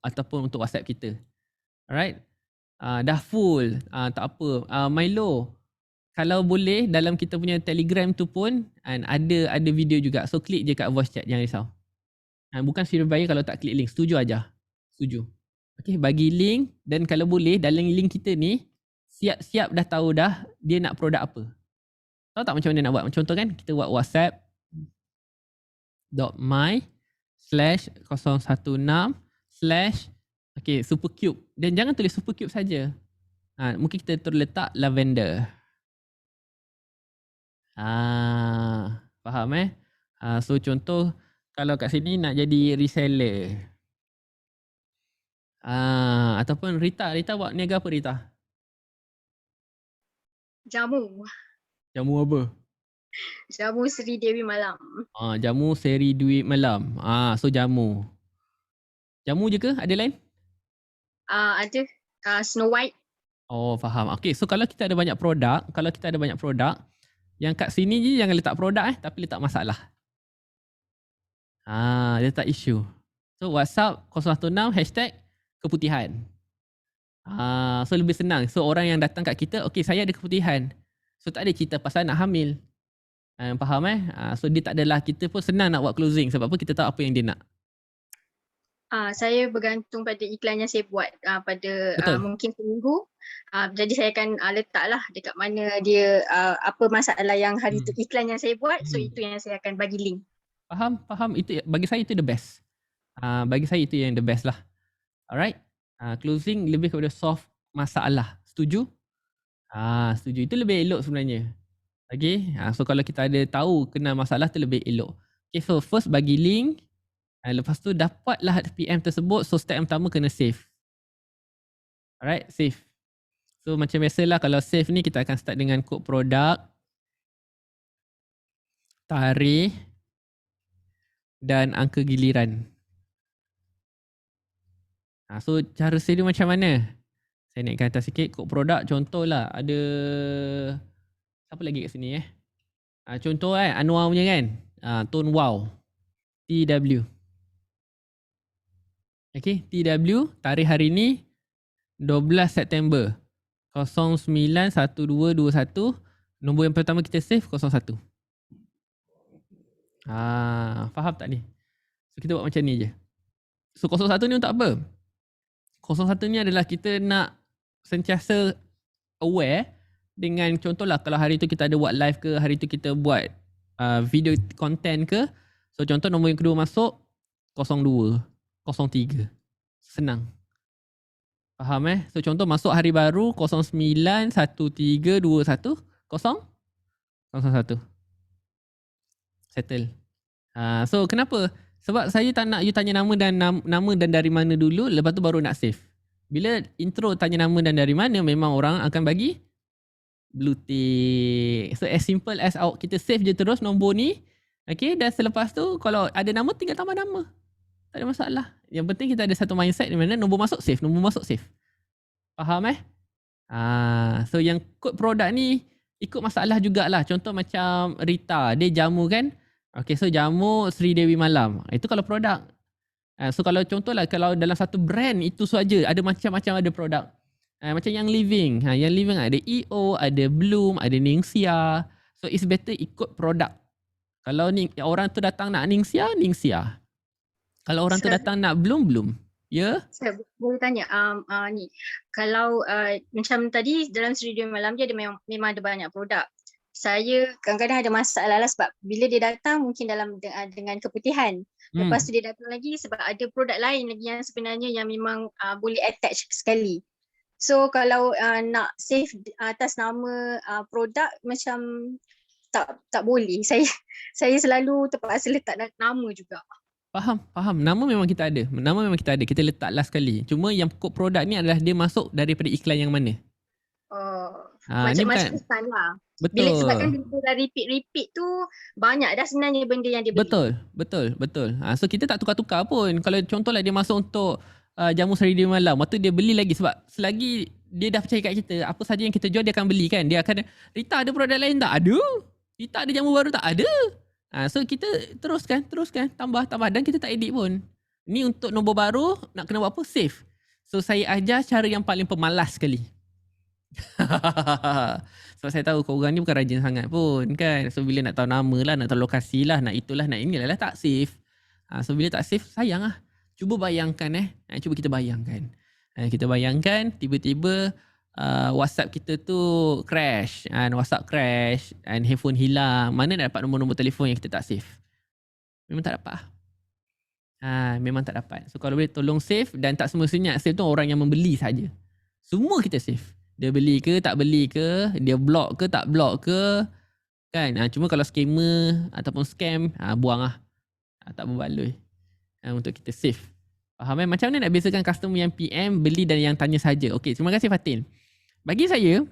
ataupun untuk WhatsApp kita. Alright. Dah full, tak apa. Milo, kalau boleh dalam kita punya Telegram tu pun ada video juga. So klik je kat voice chat, jangan risau. Bukan free bayar kalau tak klik link. Setuju aja. Setuju. Okay, bagi link, dan kalau boleh dalam link kita ni siap-siap dah tahu dah dia nak produk apa. Tahu tak macam mana nak buat? Contoh kan, kita buat whatsapp.my/016/ okay, Supercube. Dan jangan tulis Supercube saja. Mungkin kita terletak lavender. Faham So contoh kalau kat sini nak jadi reseller. Ataupun Rita buat niaga apa Rita? Jamu. Jamu apa? Jamu Seri Dewi Malam. Jamu Seri Dewi Malam. So jamu. Jamu je ke? Ada lain? Ada Snow White. Oh, faham. Okay, so kalau kita ada banyak produk, yang kat sini je jangan letak produk tapi letak masalah. Letak isu. So WhatsApp 016 #keputihan. So lebih senang. So orang yang datang kat kita, okay, saya ada keputihan. So tak ada cerita pasal nak hamil. Faham So dia tak adalah, kita pun senang nak buat closing. Sebab apa? Kita tahu apa yang dia nak. Saya bergantung pada iklan yang saya buat pada mungkin seminggu. Jadi saya akan letaklah dekat mana dia apa masalah yang hari tu iklan yang saya buat. So itu yang saya akan bagi link. Faham. Itu bagi saya itu the best. Bagi saya itu yang the best lah. Alright. Closing lebih kepada solve masalah. Setuju? Setuju. Itu lebih elok sebenarnya. Okay. So kalau kita ada tahu kenal masalah tu lebih elok. Okay, so first bagi link. Lepas tu dapatlah PM tersebut. So step yang pertama kena save. Alright, save. So macam biasalah kalau save ni kita akan start dengan kod produk, tarikh dan angka giliran. So cara save dia macam mana? Saya naikkan atas sikit. Kod produk contohlah ada, siapa lagi kat sini contoh Anwar punya kan. Tone Wow. TW. Okay, TW tarikh hari ni 12 September 091221. Nombor yang pertama kita save 01. Faham tak ni? So kita buat macam ni je. So 01 ni untuk apa? 01 ni adalah kita nak sentiasa aware dengan, contohlah kalau hari tu kita ada buat live ke, hari tu kita buat video content ke. So contoh nombor yang kedua masuk 02, 03. Senang. Faham So contoh masuk hari baru 091321 001. Settle. So kenapa? Sebab saya tak nak you tanya nama dan dari mana dulu, lepas tu baru nak save. Bila intro tanya nama dan dari mana, memang orang akan bagi blue tick. So as simple as kita save je terus nombor ni. Okay, dan selepas tu kalau ada nama tinggal tambah nama. Tak ada masalah. Yang penting kita ada satu mindset di mana nombor masuk save, nombor masuk save. Faham So yang kod produk ni ikut masalah jugalah. Contoh macam Rita, dia jamu kan. Okay, so jamu Sri Dewi Malam. Itu kalau produk. So kalau contohlah kalau dalam satu brand itu saja ada macam-macam ada produk. Macam yang Living. Yang Living ada EO, ada Bloom, ada Ningxia. So it's better ikut produk. Kalau ni orang tu datang nak Ningxia. Kalau orang tu datang nak Bloom. Ya? Saya boleh tanya ni. Kalau macam tadi dalam Sri Dewi Malam dia ada memang ada banyak produk. Saya kadang-kadang ada masalah lah sebab bila dia datang mungkin dalam dengan keputihan. Lepas tu dia datang lagi sebab ada produk lain lagi yang sebenarnya yang memang boleh attach sekali. So kalau nak save atas nama produk macam tak boleh. Saya selalu terpaksa letak nama juga. Faham. Nama memang kita ada. Kita letak last sekali. Cuma yang kod produk ni adalah dia masuk daripada iklan yang mana. Macam-macam pesan lah. Betul. Bila sebabkan dia dah repeat tu banyak dah sebenarnya benda yang dia beli. Betul. So kita tak tukar-tukar pun. Kalau contohlah dia masuk untuk jamu Seri Dewi Malam, waktu dia beli lagi sebab selagi dia dah percaya kat kita, apa saja yang kita jual dia akan beli kan. Dia akan, Rita ada produk lain tak? Ada. Rita ada jamu baru tak? Ada. So kita teruskan tambah dan kita tak edit pun. Ni untuk nombor baru nak kena buat apa? Save. So saya ajar cara yang paling pemalas sekali. Sebab saya tahu korang ni bukan rajin sangat pun kan. So bila nak tahu nama lah, nak tahu lokasi lah, nak itulah, nak inilah tak save. So bila tak save sayang lah. Cuba bayangkan cuba kita bayangkan. Kita bayangkan tiba-tiba WhatsApp kita tu crash, WhatsApp crash, handphone hilang. Mana nak dapat nombor-nombor telefon yang kita tak save? Memang tak dapat. Memang tak dapat. So kalau boleh tolong save, dan tak semestinya save tu orang yang membeli saja. Semua kita save. Dia beli ke tak beli ke, dia block ke tak block ke, kan? Cuma kalau scammer ataupun scam, buang lah. Tak berbaloi untuk kita save. Faham Macam mana nak bezakan customer yang PM, beli dan yang tanya saja? Okey, terima kasih Fatin. Bagi saya,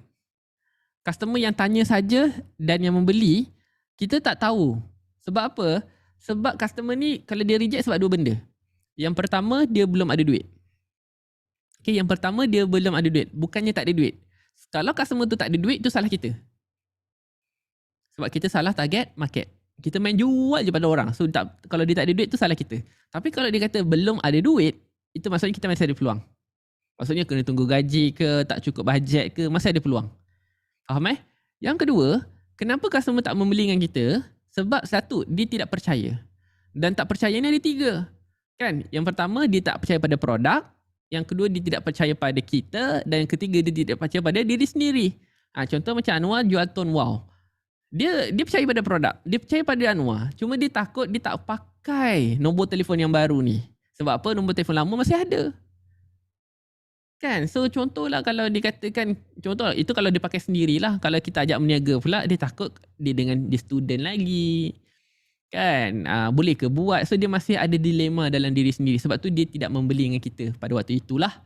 customer yang tanya saja dan yang membeli, kita tak tahu. Sebab apa? Sebab customer ni kalau dia reject sebab dua benda. Yang pertama, dia belum ada duit. Okay, yang pertama dia belum ada duit. Bukannya tak ada duit. Kalau customer tu tak ada duit, tu salah kita. Sebab kita salah target market. Kita main jual je pada orang. So kalau dia tak ada duit, tu salah kita. Tapi kalau dia kata belum ada duit, itu maksudnya kita masih ada peluang. Maksudnya kena tunggu gaji ke, tak cukup bajet ke, masih ada peluang. Faham Yang kedua, kenapa customer tak membeli dengan kita? Sebab satu, dia tidak percaya. Dan tak percaya ni ada tiga. Kan? Yang pertama, dia tak percaya pada produk. Yang kedua, dia tidak percaya pada kita. Dan yang ketiga, dia tidak percaya pada diri sendiri. Contoh macam Anwar jual tone wow. Dia percaya pada produk. Dia percaya pada Anwar. Cuma dia takut dia tak pakai nombor telefon yang baru ni. Sebab apa? Nombor telefon lama masih ada. Kan? So contohlah kalau dikatakan, contoh itu kalau dia pakai sendirilah. Kalau kita ajak meniaga pula, dia takut dia dengan dia student lagi. Kan? Boleh ke buat? So dia masih ada dilema dalam diri sendiri. Sebab tu dia tidak membeli dengan kita pada waktu itulah.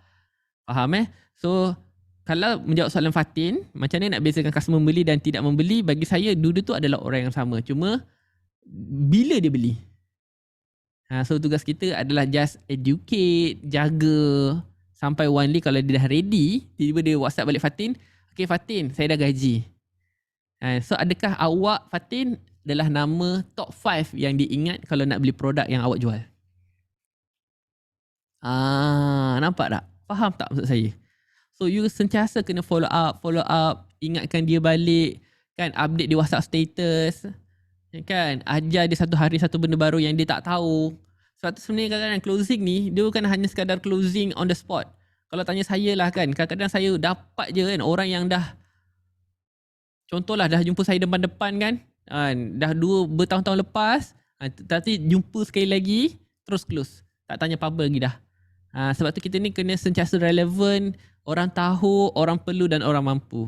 Faham So kalau menjawab soalan Fatin, macam mana nak bezakan customer membeli dan tidak membeli, bagi saya dua-dua tu adalah orang yang sama. Cuma bila dia beli. So tugas kita adalah just educate, jaga sampai one day kalau dia dah ready, tiba-tiba dia WhatsApp balik Fatin, okay Fatin, saya dah gaji. So adakah awak Fatin adalah nama top 5 yang diingat kalau nak beli produk yang awak jual? Nampak tak? Faham tak maksud saya? So you sentiasa kena follow up, ingatkan dia balik, kan, update di WhatsApp status, kan, ajar dia satu hari satu benda baru yang dia tak tahu. Sebab tu sebenarnya kadang-kadang closing ni, dia bukan hanya sekadar closing on the spot. Kalau tanya saya lah kan, kadang-kadang saya dapat je kan orang yang dah, contohlah dah jumpa saya depan-depan kan, dah bertahun-tahun lepas, tapi jumpa sekali lagi, terus close. Tak tanya apa-apa lagi dah. Sebab tu kita ni kena sentiasa relevan, orang tahu, orang perlu dan orang mampu.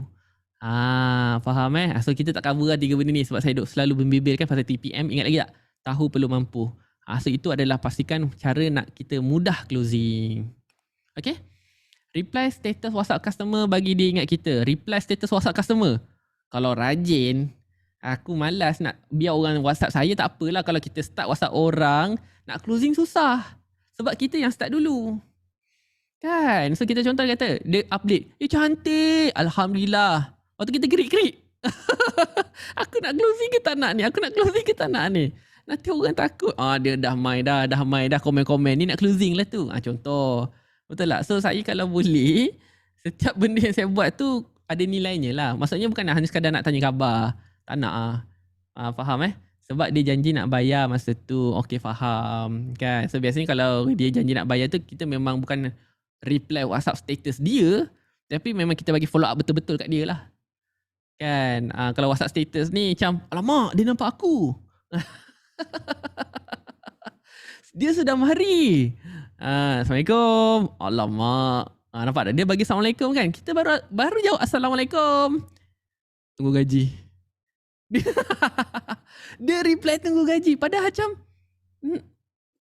Faham So kita tak cover lah 3 benda ni sebab saya selalu membibirkan pasal TPM. Ingat lagi tak? Tahu, perlu, mampu. So itu adalah pastikan cara nak kita mudah closing. Okay? Reply status WhatsApp customer bagi dia ingat kita. Reply status WhatsApp customer. Kalau rajin, aku malas nak biar orang WhatsApp saya, tak apalah kalau kita start WhatsApp orang, nak closing susah. Sebab kita yang start dulu. Kan? So kita contoh kata, dia update. Cantik. Alhamdulillah. Waktu kita gerik-gerik. Aku nak closing ke tak nak ni? Aku nak closing ke tak nak ni? Nanti orang takut. Dia dah mai dah komen-komen. Ni nak closing lah tu. Contoh. Betul tak? So saya kalau boleh, setiap benda yang saya buat tu ada nilainya lah. Maksudnya bukan hanya sekadar nak tanya khabar. Tak nak faham sebab dia janji nak bayar masa tu. Okay, faham kan. So biasanya kalau dia janji nak bayar tu, kita memang bukan reply WhatsApp status dia, tapi memang kita bagi follow up betul-betul kat dia lah. Kan. Kalau WhatsApp status ni macam, alamak dia nampak aku. Dia sudah mari. Assalamualaikum. Alamak. Nampak tak? Dia bagi Assalamualaikum kan. Kita baru jawab Assalamualaikum. Tunggu gaji. Dia reply tunggu gaji. Padahal macam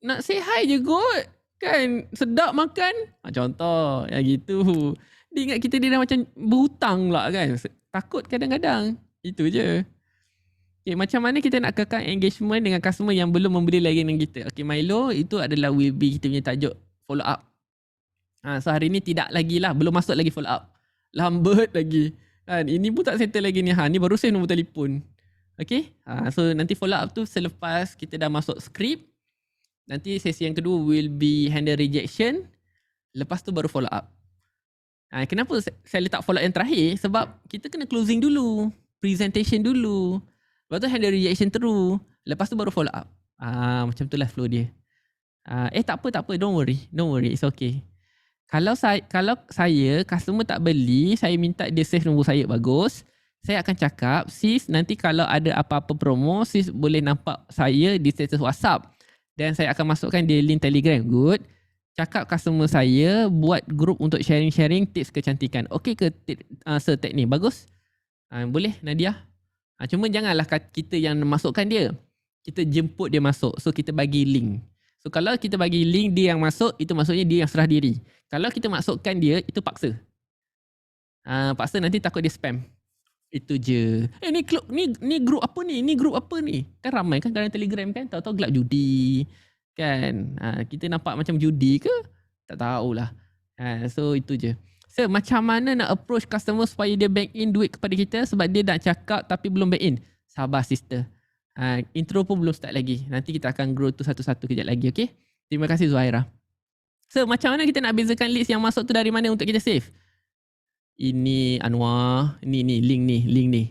nak say hi je kot. Kan sedap makan. Contoh yang gitu. Dia ingat kita dia dah macam berhutang pula kan. Takut kadang-kadang. Itu je. Okay, macam mana kita nak kekang engagement dengan customer yang belum membeli lagi dengan kita. Okay, Milo, itu adalah will be kita punya tajuk follow up. So hari ni tidak lagi lah. Belum masuk lagi follow up. Lambat lagi. Ini pun tak settle lagi ni. Ni baru save nombor telefon. Okay. So nanti follow up tu selepas kita dah masuk script. Nanti sesi yang kedua will be handle rejection. Lepas tu baru follow up. Kenapa saya letak follow up yang terakhir? Sebab kita kena closing dulu. Presentation dulu. Lepas tu handle rejection terus. Lepas tu baru follow up. Macam tu lah flow dia. Tak apa. Don't worry. It's okay. Kalau saya customer tak beli, saya minta dia save nombor saya, bagus. Saya akan cakap, sis, nanti kalau ada apa-apa promo, sis boleh nampak saya di status WhatsApp. Dan saya akan masukkan dia link Telegram. Good. Cakap customer saya buat group untuk sharing-sharing tips kecantikan. Okey ke sir tag ni? Bagus? Boleh Nadia? Cuma janganlah kita yang masukkan dia. Kita jemput dia masuk. So kita bagi link. So kalau kita bagi link dia yang masuk, itu maksudnya dia yang serah diri. Kalau kita masukkan dia, itu paksa. Paksa nanti takut dia spam. Itu je. Ni grup apa ni? Ni grup apa ni? Kan ramai kan dalam Telegram kan? Tahu-tahu gelap judi. Kan? Kita nampak macam judi ke? Tak tahulah. So itu je. So macam mana nak approach customer supaya dia bank in duit kepada kita sebab dia nak cakap tapi belum bank in? Sabar sister. Intro pun belum start lagi. Nanti kita akan grow tu satu-satu kejap lagi. Okay? Terima kasih Zuhaira. So macam mana kita nak bezakan list yang masuk tu dari mana untuk kita save? Ini Anwar. Ni link ni.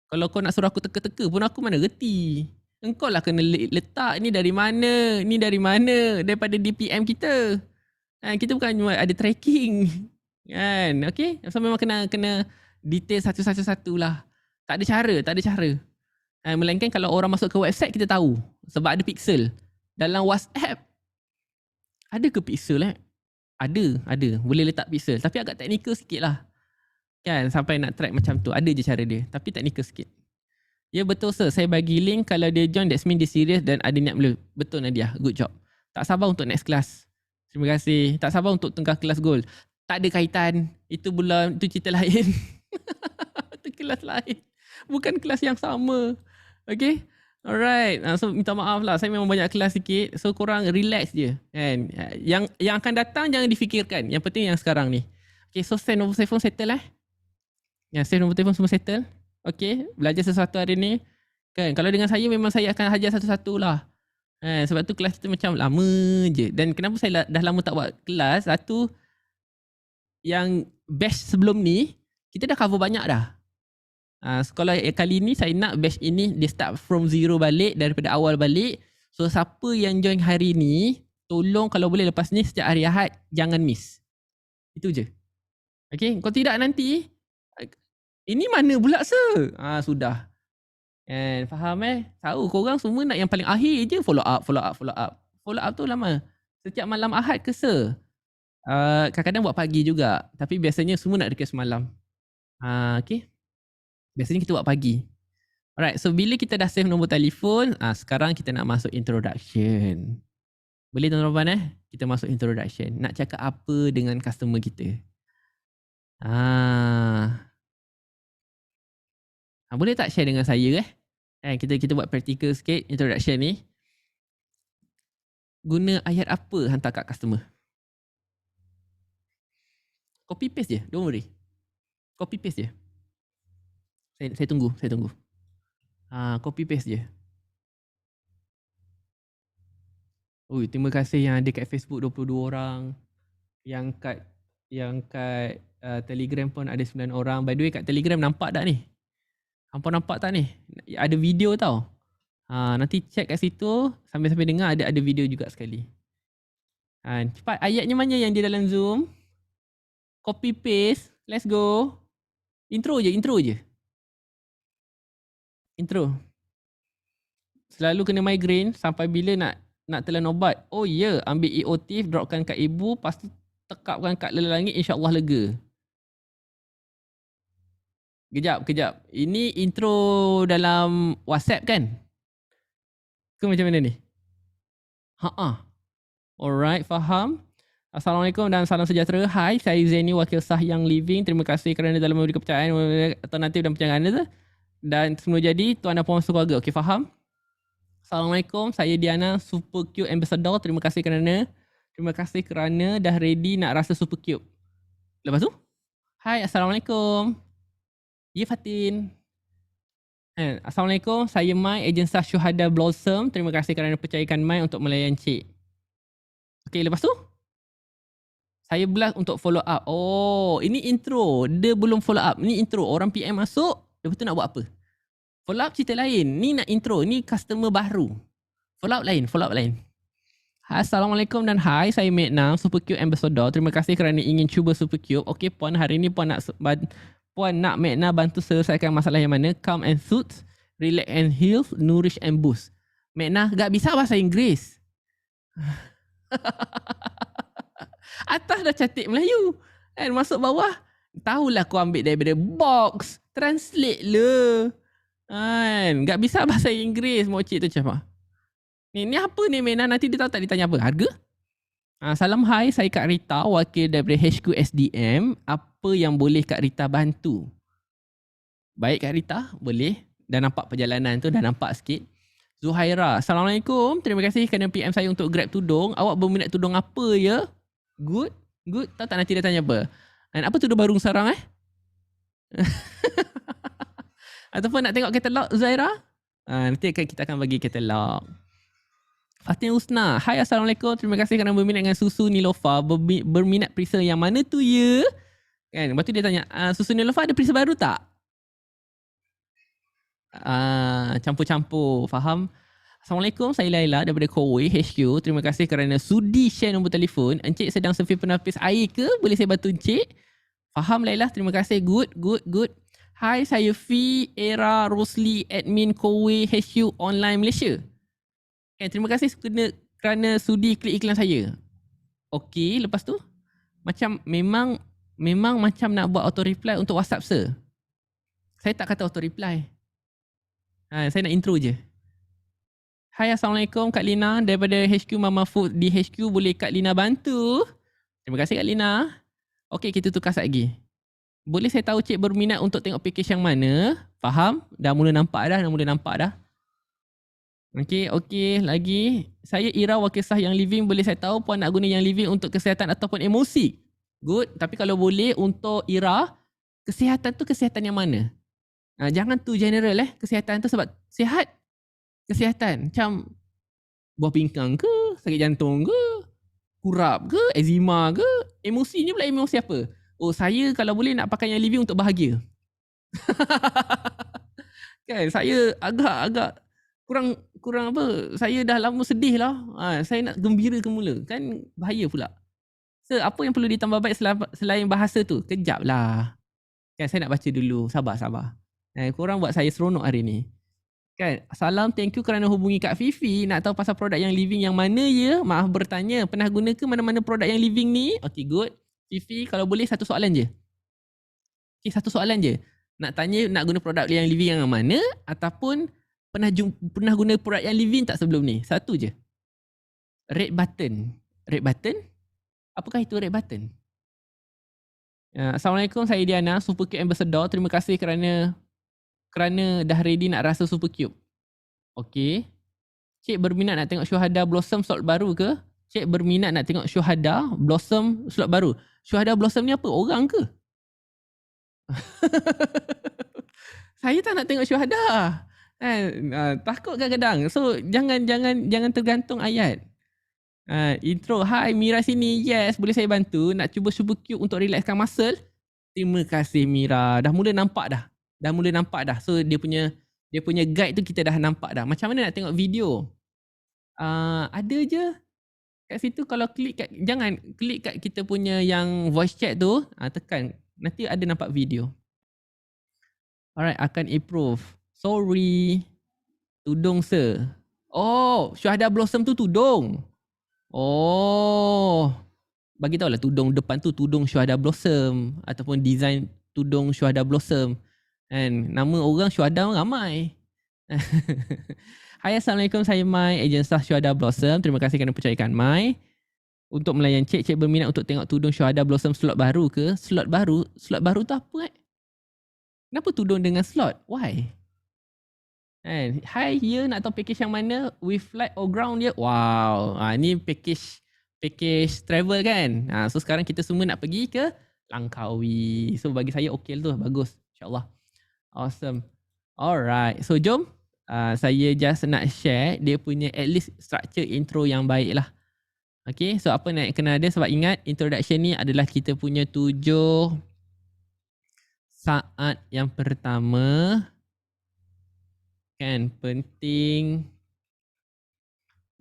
Kalau kau nak suruh aku teka-teka pun aku mana reti. Engkau lah kena letak ni dari mana. Ni dari mana. Daripada DPM kita. Kita bukan ada tracking. Kan? Okay? So memang kena detail satu-satu lah. Tak ada cara. Melainkan kalau orang masuk ke website kita tahu. Sebab ada pixel. Dalam WhatsApp ada ke pixel Ada. Boleh letak pixel. Tapi agak teknikal sikit lah. Kan? Sampai nak track macam tu. Ada je cara dia. Tapi teknikal sikit. Ya betul sir. Saya bagi link. Kalau dia join, that's mean dia serius dan ada niat mula. Betul Nadia. Good job. Tak sabar untuk next class. Terima kasih. Tak sabar untuk tengah kelas gold. Tak ada kaitan. Itu cerita lain. Itu kelas lain. Bukan kelas yang sama. Okay? Alright. So minta maaf lah. Saya memang banyak kelas sikit. So korang relax je. Kan? Yang akan datang jangan difikirkan. Yang penting yang sekarang ni. Okay. So save nombor telefon settle save nombor telefon semua settle. Okay. Belajar sesuatu hari ni. Kan? Kalau dengan saya memang saya akan hajar satu-satu lah. Sebab tu kelas kita macam lama je. Dan kenapa saya dah lama tak buat kelas, satu yang batch sebelum ni, kita dah cover banyak dah. Sekolah kali ni saya nak batch ini dia start from zero balik, daripada awal balik. So siapa yang join hari ni, tolong kalau boleh lepas ni setiap hari Ahad jangan miss. Itu je. Okay, kalau tidak nanti ini mana pula sir? Sudah. And faham tahu korang semua nak yang paling akhir je, follow up. Follow up tu lama. Setiap malam Ahad ke sir? Kadang-kadang buat pagi juga, tapi biasanya semua nak request malam. Okay. Biasanya kita buat pagi. Alright, so bila kita dah save nombor telefon, sekarang kita nak masuk introduction. Boleh tuan-tuan kita masuk introduction. Nak cakap apa dengan customer kita? Boleh tak share dengan saya kita buat practical sikit introduction ni. Guna ayat apa hantar kat customer? Copy paste je, don't worry. Copy paste je. Saya tunggu. Copy paste je. Terima kasih yang ada kat Facebook 22 orang. Yang kat Telegram pun ada 9 orang. By the way, kat Telegram nampak tak ni? Hampa nampak tak ni? Ada video tau. Nanti check kat situ. Sambil-sambil dengar ada video juga sekali. Cepat, ayatnya mana yang di dalam Zoom? Copy paste. Let's go. Intro je. Intro. Selalu kena migraine sampai bila nak telan obat. Oh ya, ambil EOTIF, dropkan kat ibu, lepas tu tekapkan kat langit, insya-Allah lega. Kejap. Ini intro dalam WhatsApp kan? Ke macam mana ni? Alright, faham. Assalamualaikum dan salam sejahtera. Hai, saya Zaini, wakil sah yang living. Terima kasih kerana dalam memberi kepercayaan alternatif dan percayaan anda. Dan semula jadi, tuan dan puan sekeluarga. Okey, faham? Assalamualaikum, saya Diana, Super Cube Ambassador. Terima kasih kerana dah ready nak rasa Super Cube. Lepas tu? Hai, Assalamualaikum. Ya, Fatin. Assalamualaikum, saya Mai, ejen sah Syuhada Blossom. Terima kasih kerana percayakan Mai untuk melayan Cik. Okey, lepas tu? Saya blast untuk follow up. Oh, ini intro. Dia belum follow up. Ni intro. Orang PM masuk, lepas tu nak buat apa? Follow up cerita lain. Ni nak intro. Ni customer baru. Follow up lain. Assalamualaikum dan hai, saya Mekna, Super Cube Ambassador. Terima kasih kerana ingin cuba Super Cube. Okey, puan, hari ni puan nak Mekna bantu selesaikan masalah yang mana? Calm and soothe, relax and heal, nourish and boost. Mekna, gak bisa bahasa Inggeris. Atas dah cantik Melayu. Masuk bawah, tahulah kau ambil daripada box. Translate le. Gak bisa bahasa Inggeris. Mocik tu macam apa? Ni apa ni Mekna? Nanti dia tahu tak ditanya apa? Harga? Salam hai, saya Kak Rita, wakil daripada HQ SDM. Apa yang boleh Kak Rita bantu? Baik Kak Rita, boleh. Dah nampak perjalanan tu, dah nampak sikit. Zuhaira, Assalamualaikum. Terima kasih kerana PM saya untuk grab tudung. Awak berminat tudung apa ya? Good. Tahu tak nanti dia tanya apa? Dan apa tudung barung sarang Ataupun nak tengok katalog Zuhaira? Nanti kita akan bagi katalog. Fatin Husna, hai, Assalamualaikum. Terima kasih kerana berminat dengan susu Nilofa. Berminat perisa yang mana tu ya? Lepas tu dia tanya, susu Nilofa ada perisa baru tak? Campur-campur, faham? Assalamualaikum, saya Laila daripada Kowe HQ. Terima kasih kerana sudi share nombor telefon. Encik sedang servis penapis air ke? Boleh saya bantu Encik? Faham Laila, terima kasih. Good. Hai, saya Fi Era Rosli, admin Kowe HQ Online Malaysia. Terima kasih kerana sudi klik iklan saya. Okey, lepas tu macam memang macam nak buat auto reply untuk WhatsApp sir. Saya tak kata auto reply. Saya nak intro je. Hai, Assalamualaikum Kak Lina daripada HQ Mama Food di HQ. Boleh Kak Lina bantu? Terima kasih Kak Lina. Okey, kita tukar lagi. Boleh saya tahu cik berminat untuk tengok package yang mana? Faham? Dah mula nampak dah. Okey, lagi. Saya Ira, wakil sah yang living. Boleh saya tahu puan nak guna yang living untuk kesihatan ataupun emosi? Good. Tapi kalau boleh untuk Ira, kesihatan tu kesihatan yang mana? Jangan tu general kesihatan tu sebab sihat. Kesihatan. Macam Buah pinggang ke? Sakit jantung ke? Kurap ke? Eczema ke? Emosinya pula emosi apa? Oh, saya kalau boleh nak pakai yang living untuk bahagia. Kan saya agak kurang kurang apa? Saya dah lama sedih lah. Saya nak gembira semula. Kan bahaya pula. So, apa yang perlu ditambah baik selain bahasa tu? Kejap lah. Kan saya nak baca dulu. Sabar. Korang buat saya seronok hari ni. Kan, salam, thank you kerana hubungi Kak Fifi. Nak tahu pasal produk yang living yang mana ya? Maaf bertanya, pernah guna ke mana-mana produk yang living ni? Okay, good. Fifi, kalau boleh satu soalan je. Okay, satu soalan je. Nak tanya nak guna produk yang living yang mana ataupun pernah guna produk yang living tak sebelum ni? Satu je. Red button. Red button? Apakah itu red button? Assalamualaikum, saya Diana, Super Cube Ambassador. Terima kasih kerana dah ready nak rasa Super Cube. Okay. Cik berminat nak tengok Syuhada Blossom slot baru ke? Cik berminat nak tengok Syuhada Blossom slot baru. Syuhada Blossom ni apa? Orang ke? Saya tak nak tengok Syuhada. Takut kadang-kadang. So jangan tergantung ayat. Intro. Hai, Mira sini. Yes, boleh saya bantu? Nak cuba Super Cube untuk relaxkan muscle? Terima kasih Mira. Dah mula nampak dah. So dia punya guide tu kita dah nampak dah. Macam mana nak tengok video? Ada je kat situ. Kalau jangan klik kat kita punya yang voice chat tu, tekan. Nanti ada nampak video. Alright, akan improve. Sorry. Tudung sir. Oh, Syuhada Blossom tu tudung. Oh. Bagi tahu lah tudung depan tu tudung Syuhada Blossom ataupun design tudung Syuhada Blossom. Kan nama orang Syuhada ramai. Hai, Assalamualaikum, saya Mai, ejen sah Syuhada Blossom. Terima kasih kerana percayakan Mai. Untuk melayan cik berminat untuk tengok tudung Syuhada Blossom slot baru ke? Slot baru tu apa Kenapa tudung dengan slot? Why? Hai, ya, nak tahu package yang mana? With flight or ground je? Wow, ni package travel kan? So sekarang kita semua nak pergi ke Langkawi. So bagi saya okey tu, bagus. InsyaAllah. Awesome. Alright. So jom. Saya just nak share dia punya at least structure intro yang baik lah. Okay. So apa nak kena ada? Sebab ingat introduction ni adalah kita punya 7 saat yang pertama. Kan penting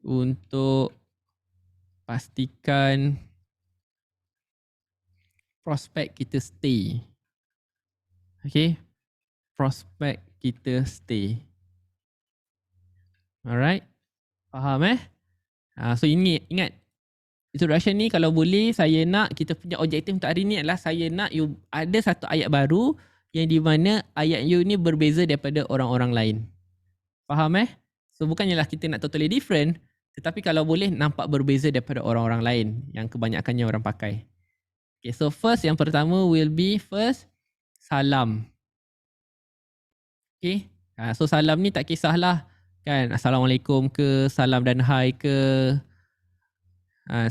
untuk pastikan prospek kita stay. Okay. Prospek kita stay. Alright. Faham So ingat. Introduction ni kalau boleh saya nak kita punya objektif untuk hari ni adalah saya nak you ada satu ayat baru yang di mana ayat you ni berbeza daripada orang-orang lain. Faham So bukannya lah kita nak totally different, tetapi kalau boleh nampak berbeza daripada orang-orang lain yang kebanyakannya orang pakai. Okay, so yang pertama will be salam. Okay. So salam ni tak kisahlah kan Assalamualaikum ke, salam dan hai ke.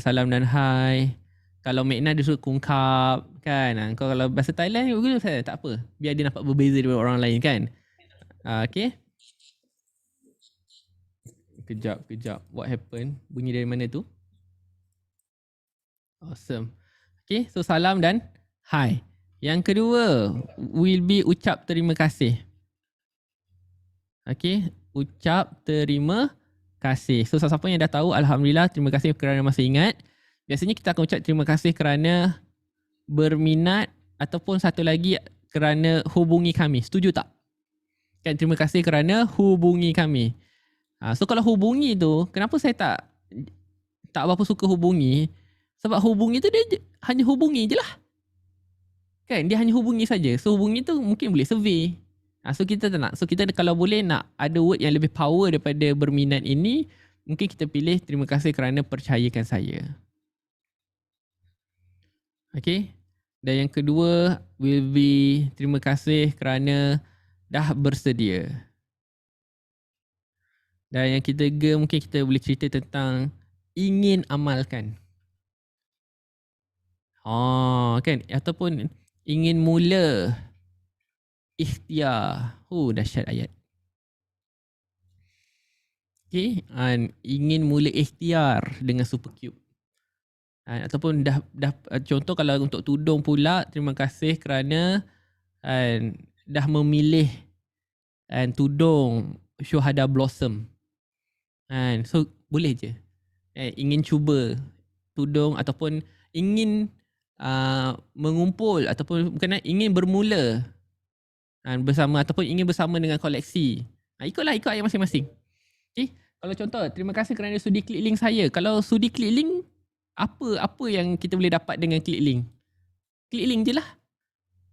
Salam dan hai. Kalau makna dia suruh kungkap kan. Kalau bahasa Thailand tak apa. Biar dia nampak berbeza daripada orang lain kan. Okay. Kejap. What happened? Bunyi dari mana tu? Awesome. Okay. So salam dan hai. Yang kedua will be ucap terima kasih. Okay, ucap terima kasih. So siapa yang dah tahu, Alhamdulillah, terima kasih kerana masih ingat. Biasanya kita akan ucap terima kasih kerana berminat ataupun satu lagi kerana hubungi kami. Setuju tak? Kan terima kasih kerana hubungi kami. So kalau hubungi tu, kenapa saya tak berapa suka hubungi? Sebab hubungi tu dia hanya hubungi je lah. Kan dia hanya hubungi saja. So hubungi tu mungkin boleh survey. So kita tak nak. So kita kalau boleh nak ada word yang lebih power daripada berminat ini, mungkin kita pilih terima kasih kerana percayakan saya. Okay. Dan yang kedua will be terima kasih kerana dah bersedia. Dan yang ketiga mungkin kita boleh cerita tentang ingin amalkan. Kan? Ataupun ingin mula. Ikhtiar. Dahsyat ayat. Okay, ingin mula ikhtiar dengan Super Cube. Ataupun dah contoh kalau untuk tudung pula, terima kasih kerana dah memilih tudung Syuhada Blossom. So boleh je. Ingin cuba tudung ataupun ingin mengumpul ataupun bukan ingin bermula bersama ataupun ingin bersama dengan koleksi. Ikut ayat masing-masing. Okay. Kalau contoh, terima kasih kerana sudi klik link saya. Kalau sudi klik link, apa yang kita boleh dapat dengan klik link? Klik link je lah.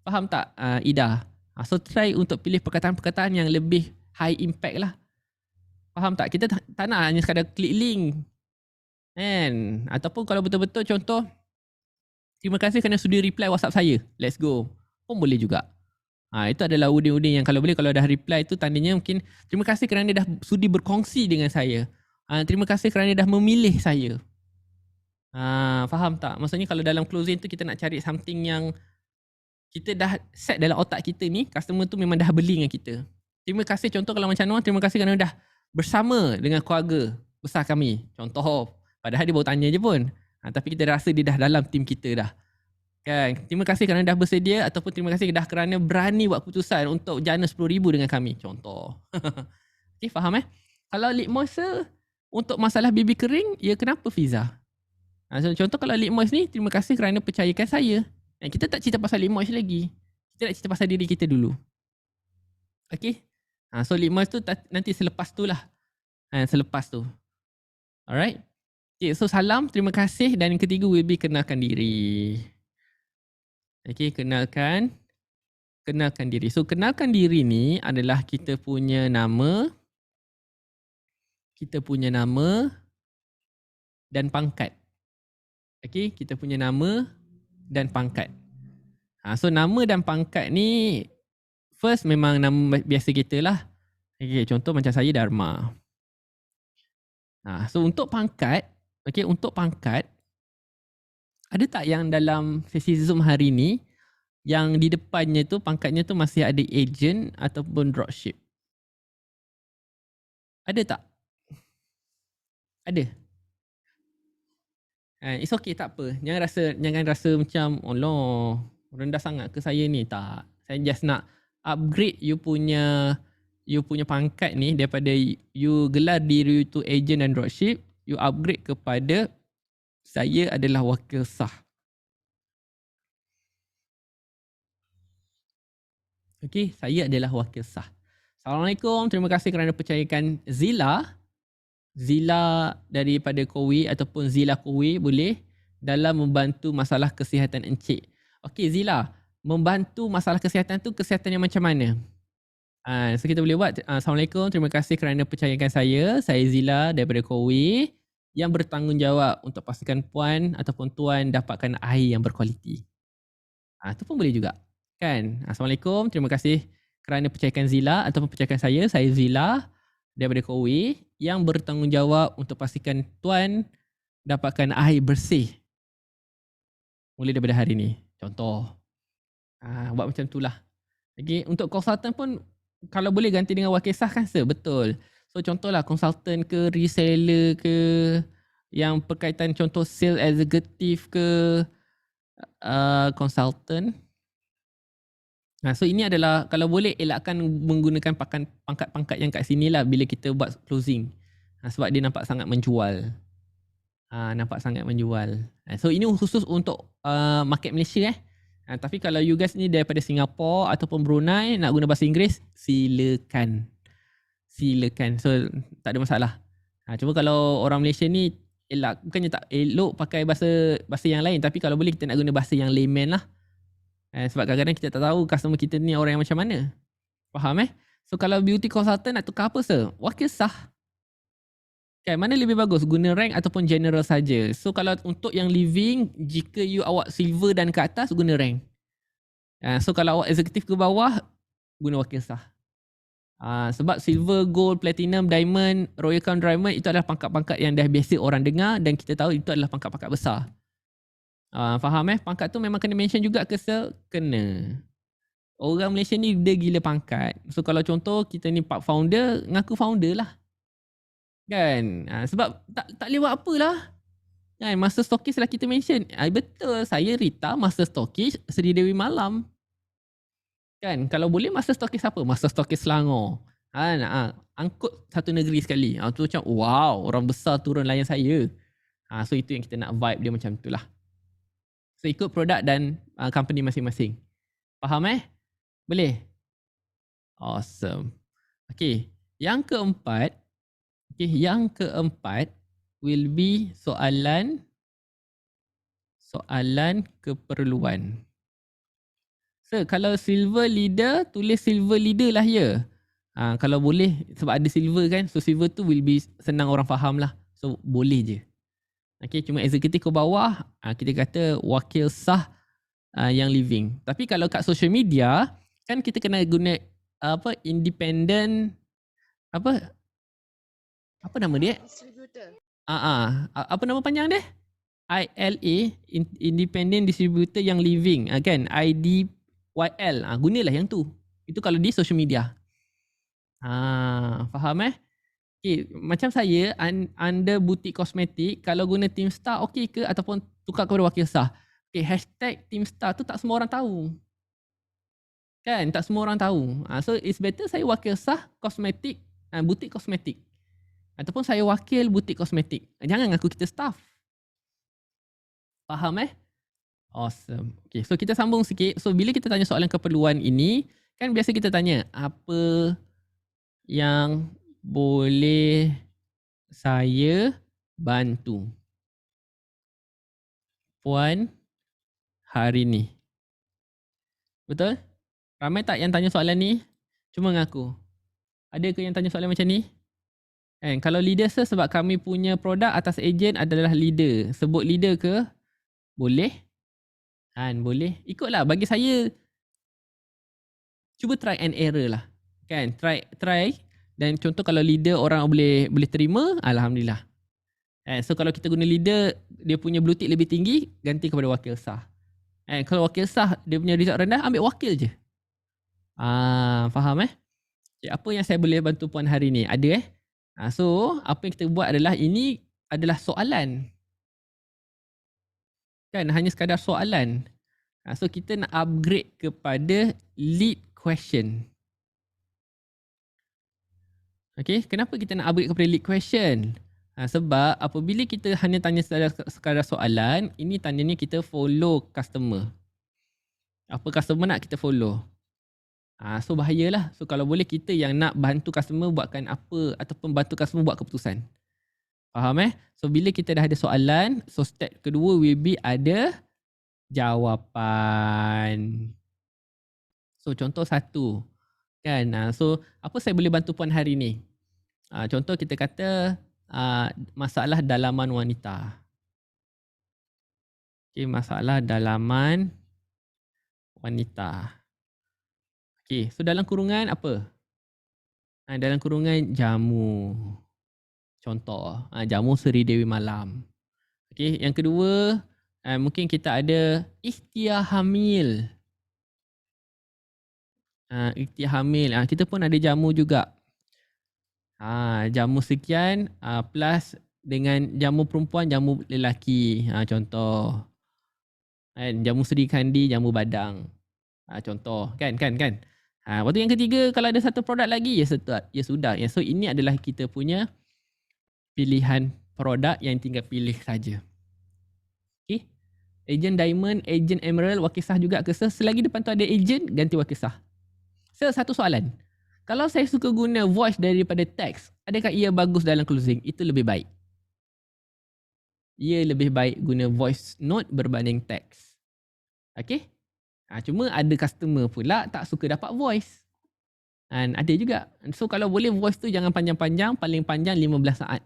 Faham tak Ida? So try untuk pilih perkataan-perkataan yang lebih high impact lah. Faham tak? Kita tak nak hanya sekadar klik link. Ataupun kalau betul-betul contoh, terima kasih kerana sudi reply WhatsApp saya. Let's go. Pun boleh juga. Itu adalah uding-uding yang kalau boleh, kalau dah reply tu tandanya mungkin terima kasih kerana dah sudi berkongsi dengan saya. Terima kasih kerana dah memilih saya. Faham tak? Maksudnya kalau dalam closing tu kita nak cari something yang kita dah set dalam otak kita ni, customer tu memang dah beli dengan kita. Terima kasih, contoh kalau macam Noah, terima kasih kerana dah bersama dengan keluarga besar kami. Contoh, padahal dia baru tanya je pun. Tapi kita rasa dia dah dalam tim kita dah. Kan? Terima kasih kerana dah bersedia ataupun terima kasih dah kerana berani buat keputusan untuk jana 10,000 dengan kami. Contoh. Okay, faham Kalau lip moisture untuk masalah bibi kering, ya kenapa Fiza? So, contoh kalau lip moist ni, terima kasih kerana percayakan saya. Kita tak cerita pasal lip moist lagi. Kita nak cerita pasal diri kita dulu. Okay. So lip moist tu nanti selepas tu lah. Selepas tu. Alright. Okay, so salam, terima kasih. Dan yang ketiga will be kenalkan diri. Okay, kenalkan diri. So kenalkan diri ni adalah kita punya nama. Kita punya nama dan pangkat. Okay, kita punya nama dan pangkat. So nama dan pangkat ni first memang nama biasa kita lah. Okay, contoh macam saya Dharma. So untuk pangkat, ada tak yang dalam sesi Zoom hari ni yang di depannya tu pangkatnya tu masih ada agent ataupun dropship? Ada tak? Ada. It's okay, tak apa. Jangan rasa macam Allah rendah sangat ke saya ni. Tak. Saya just nak upgrade you punya pangkat ni daripada you gelar diri you tu agent dan dropship, you upgrade kepada saya adalah wakil sah. Okay, saya adalah wakil sah. Assalamualaikum, terima kasih kerana percayakan Zila daripada Kowi ataupun Zila Kowi boleh dalam membantu masalah kesihatan encik. Okey Zila, membantu masalah kesihatan tu kesihatan yang macam mana? So kita boleh buat Assalamualaikum, terima kasih kerana percayakan saya Zila daripada Kowi yang bertanggungjawab untuk pastikan puan ataupun tuan dapatkan air yang berkualiti. Itu pun boleh juga. Kan? Assalamualaikum, terima kasih kerana percayakan Zila ataupun percayakan saya Zila daripada Kowi yang bertanggungjawab untuk pastikan tuan dapatkan air bersih mulai daripada hari ni. Contoh. Buat macam itulah. Okay. Untuk konsultan pun kalau boleh ganti dengan wakil sah kan betul. So contohlah konsultan ke reseller ke yang berkaitan contoh sales executive ke konsultan. So ini adalah kalau boleh elakkan menggunakan pangkat-pangkat yang kat sini lah bila kita buat closing. Sebab dia nampak sangat menjual. So ini khusus untuk market Malaysia tapi kalau you guys ni daripada Singapura ataupun Brunei nak guna bahasa Inggeris, silakan. So tak ada masalah. Cuma kalau orang Malaysia ni bukannya tak elok pakai bahasa yang lain, tapi kalau boleh kita nak guna bahasa yang layman lah. Sebab kadang-kadang kita tak tahu customer kita ni orang yang macam mana. Faham So kalau beauty consultant nak tukar apa wakil sah. Kan mana lebih bagus guna rank ataupun general saja. So kalau untuk yang living, jika you awak silver dan ke atas guna rank. So kalau awak executive ke bawah guna wakil sah. Sebab silver, gold, platinum, diamond, royal crown diamond itu adalah pangkat-pangkat yang dah biasa orang dengar dan kita tahu itu adalah pangkat-pangkat besar. Faham pangkat tu memang kena mention juga ke kena. Orang Malaysia ni dia gila pangkat. So kalau contoh kita ni part founder, ngaku founder lah. Kan? Sebab tak lewat apalah. Kan? Master Stockist lah kita mention. Betul, saya Rita, Master Stockist Seri Dewi Malam. Kan? Kalau boleh Master Stockist apa? Master Stockist Selangor. Angkut satu negeri sekali. Tu macam wow, orang besar turun layan saya. So itu yang kita nak vibe dia macam tu lah. So ikut produk dan company masing-masing. Faham Boleh? Awesome. Okay. Yang keempat will be soalan keperluan. So kalau silver leader, tulis silver leader lah ya. Kalau boleh, sebab ada silver kan, so silver tu will be senang orang faham lah. So boleh je. Okay, cuma eksekutif ke bawah, kita kata wakil sah yang living. Tapi kalau kat social media, kan kita kena guna independent, apa nama dia? Distributor. Apa nama panjang dia? ILA, Independent Distributor yang living. Kan? IDYL. Gunalah yang tu. Itu kalau di social media. Faham Okay, macam saya, under butik kosmetik, kalau guna Teamstar okey ke ataupun tukar kepada wakil sah? Okay, hashtag Teamstar tu tak semua orang tahu. Kan? Tak semua orang tahu. So it's better saya wakil sah kosmetik, butik kosmetik. Ataupun saya wakil butik kosmetik. Jangan ngaku kita staff. Faham Awesome. Okay, so kita sambung sikit. So bila kita tanya soalan keperluan ini, kan biasa kita tanya, apa yang boleh saya bantu Puan hari ni? Betul? Ramai tak yang tanya soalan ni? Cuma ngaku. Ada ke yang tanya soalan macam ni? Kalau leader sebab kami punya produk atas ejen adalah leader. Sebut leader ke? Boleh? Boleh. Ikutlah. Bagi saya, cuba try and error lah. Kan? Try. Dan contoh kalau leader orang boleh terima, alhamdulillah. So kalau kita guna leader, dia punya blue tick lebih tinggi, ganti kepada wakil sah. Kalau wakil sah, dia punya result rendah, ambil wakil je. Faham Okay, apa yang saya boleh bantu puan hari ni? Ada So, apa yang kita buat adalah, ini adalah soalan. Kan, hanya sekadar soalan. So, kita nak upgrade kepada lead question. Okay, kenapa kita nak upgrade kepada lead question? Sebab apabila kita hanya tanya sekadar soalan, ini tandanya kita follow customer. Apa customer nak kita follow. So bahayalah. So kalau boleh kita yang nak bantu customer buatkan apa ataupun bantu customer buat keputusan. Faham So bila kita dah ada soalan, so step kedua will be ada jawapan. So contoh satu. Kan? So apa saya boleh bantu puan hari ni? Contoh kita kata masalah dalaman wanita. Okay, masalah dalaman wanita. Okay, so dalam kurungan apa? Dalam kurungan jamu. Contoh, jamu Seri Dewi Malam. Okay, yang kedua, mungkin kita ada ikhtiar hamil. Ikhtiar hamil. Kita pun ada jamu juga. Jamu sekian plus dengan jamu perempuan, jamu lelaki. Contoh. Jamu Seri Kandi, jamu badang. Contoh. Kan? Lepas tu yang ketiga, kalau ada satu produk lagi, ya sudah. So ini adalah kita punya pilihan produk yang tinggal pilih saja. Okay. Ejen Diamond, ejen Emerald, wakil sah juga ke? Selagi depan tu ada ejen, ganti wakil sah. Satu soalan. Kalau saya suka guna voice daripada teks, adakah ia bagus dalam closing? Itu lebih baik. Ia lebih baik guna voice note berbanding teks. Okay. Cuma ada customer pula tak suka dapat voice. Ada juga. So kalau boleh voice tu jangan panjang-panjang, paling panjang 15 saat.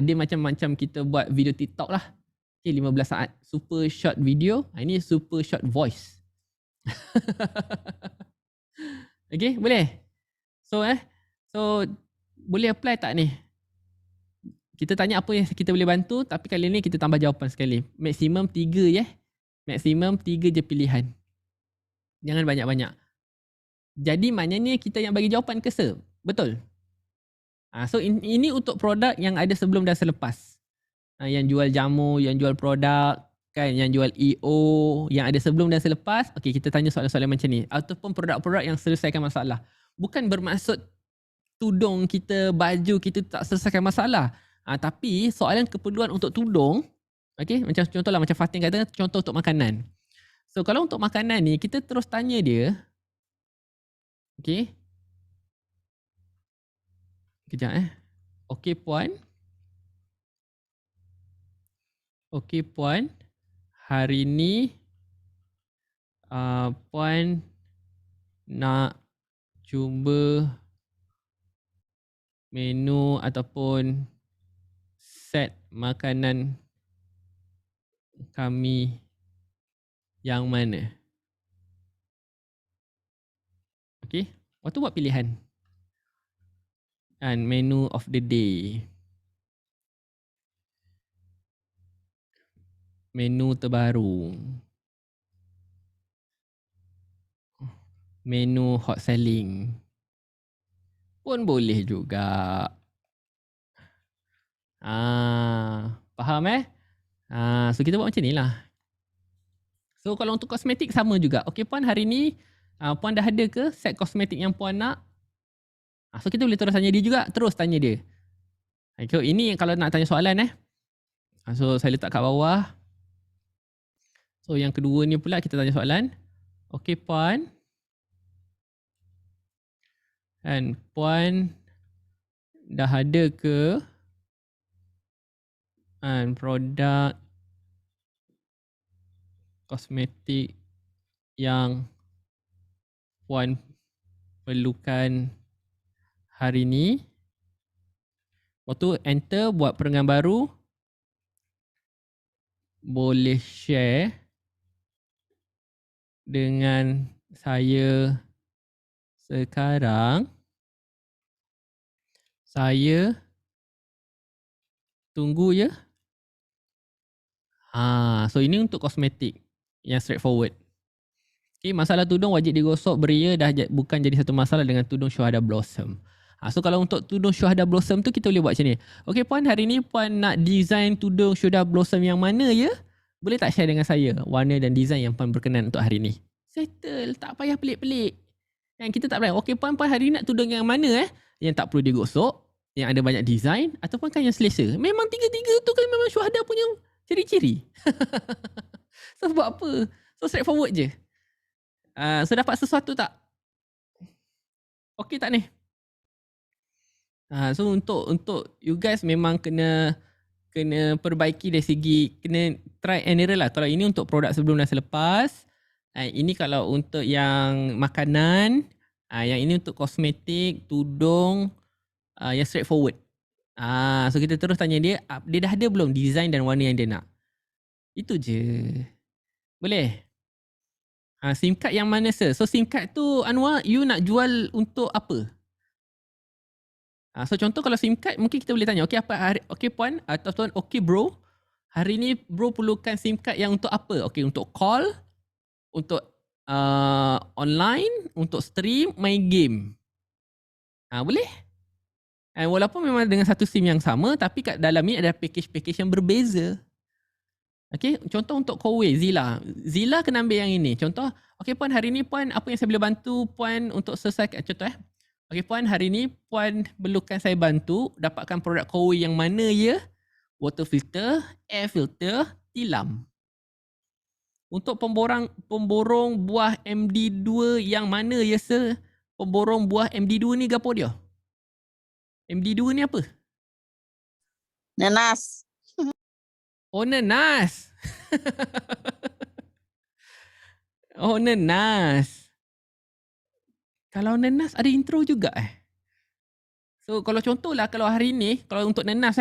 Dia macam-macam kita buat video TikTok lah. Okay, 15 saat. Super short video. Ini super short voice. Okay, boleh? So boleh apply tak ni? Kita tanya apa yang kita boleh bantu, tapi kali ni kita tambah jawapan sekali. Maksimum 3 Maksimum 3 je pilihan. Jangan banyak-banyak. Jadi maknanya kita yang bagi jawapan ke sir? Betul? So ini untuk produk yang ada sebelum dan selepas. Yang jual jamu, yang jual produk, kan, yang jual EO, yang ada sebelum dan selepas. Okey, kita tanya soalan-soalan macam ni. Ataupun produk-produk yang selesaikan masalah. Bukan bermaksud tudung kita, baju kita tak selesaikan masalah. Tapi soalan keperluan untuk tudung, okey, macam contohlah macam Fatin kata, contoh untuk makanan. So kalau untuk makanan ni, kita terus tanya dia, okey. Kejap Okey puan. Okey puan. Hari ni puan nak cuba menu ataupun set makanan kami yang mana? Okey, waktu buat pilihan. And menu of the day. Menu terbaru. Menu hot selling. Pun boleh juga. Faham so kita buat macam ni lah. So kalau untuk kosmetik sama juga. Okey puan, hari ni puan dah ada ke set kosmetik yang puan nak? So kita boleh terus tanya dia juga. Terus tanya dia. Okay, ini kalau nak tanya soalan So saya letak kat bawah. So yang kedua ni pula kita tanya soalan. Okey puan. And puan dah ada ke produk kosmetik yang puan perlukan hari ni? Waktu enter buat perenggan baru, boleh share dengan saya sekarang. Saya tunggu ya. So ini untuk kosmetik yang straightforward. Okay, masalah tudung wajib digosok beria dah bukan jadi satu masalah dengan tudung Syuhada Blossom. So kalau untuk tudung Syuhada Blossom tu kita boleh buat macam ni. Okey puan, hari ni puan nak design tudung Syuhada Blossom yang mana ya? Boleh tak share dengan saya warna dan design yang puan berkenan untuk hari ni? Settle, tak payah pelik-pelik. Yang kita tak payah. Okey puan hari ni nak tudung yang mana Yang tak perlu digosok, yang ada banyak design, ataupun kan yang selesa. Memang tiga-tiga tu kan memang Syuhada punya ciri-ciri. So buat apa? So straightforward je. So dapat sesuatu tak? Okey tak ni? So untuk you guys memang kena perbaiki dari segi, kena try and error lah. Kalau ini untuk produk sebelum dan selepas, ini kalau untuk yang makanan, yang ini untuk kosmetik, tudung, yang straightforward. So kita terus tanya dia dah ada belum design dan warna yang dia nak. Itu je. Boleh? SIM card yang mana sir? So SIM card tu Anwar, you nak jual untuk apa? So contoh kalau SIM card mungkin kita boleh tanya, okey apa okey puan atau tuan, okey bro, hari ni bro perlukan SIM card yang untuk apa? Okey untuk call, untuk online, untuk stream, main game. Boleh? Walaupun memang dengan satu SIM yang sama, tapi kat dalam ni ada package-package yang berbeza. Okey, contoh untuk Kowe, Zila. Zila kena ambil yang ini. Contoh, okey puan, hari ni puan apa yang saya boleh bantu puan untuk selesaikan? Contoh okey puan, hari ni puan perlukan saya bantu dapatkan produk Kowe yang mana ya? Water filter, air filter, tilam. Untuk pemborong buah MD2 yang mana ya sir? Pemborong buah MD2 ni gapo dia? MD2 ni apa? Nanas. Oh, nanas. Oh, nanas. Kalau nanas ada intro juga So kalau contohlah kalau hari ni, kalau untuk nanas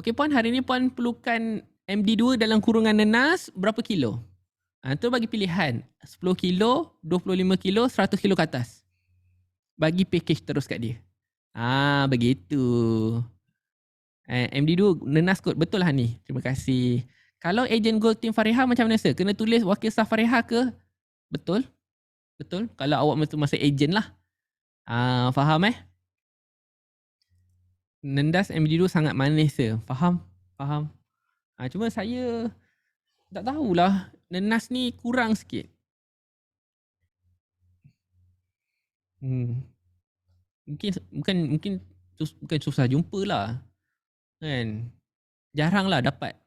okey puan, hari ni puan perlukan MD2 dalam kurungan nanas berapa kilo? Tu bagi pilihan 10 kilo, 25 kilo, 100 kilo ke atas. Bagi package terus kat dia. Begitu. MD2 nanas kot. Betul lah ni. Terima kasih. Kalau ejen Gold Team Fariha macam mana sir? Kena tulis wakil staff Fariha ke? Betul? Betul. Kalau awak masih ejen lah. Faham Nendas MD2 sangat manis je. Faham? Faham? Cuma saya tak tahulah. Nenas ni kurang sikit. Mungkin bukan susah jumpa lah. Kan? Jarang lah dapat.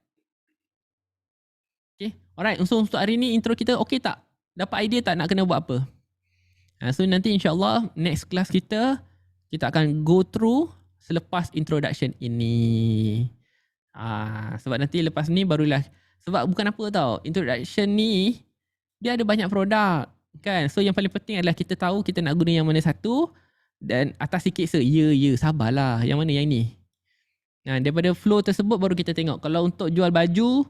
Okay. Alright. Untuk hari ni intro kita okay tak? Dapat idea tak nak kena buat apa? So nanti insyaAllah next class kita akan go through selepas introduction ini. Sebab nanti lepas ni barulah, sebab bukan apa tau, introduction ni dia ada banyak produk kan. So yang paling penting adalah kita tahu kita nak guna yang mana satu, dan atas sikit sabarlah, yang mana yang ni. Daripada flow tersebut baru kita tengok kalau untuk jual baju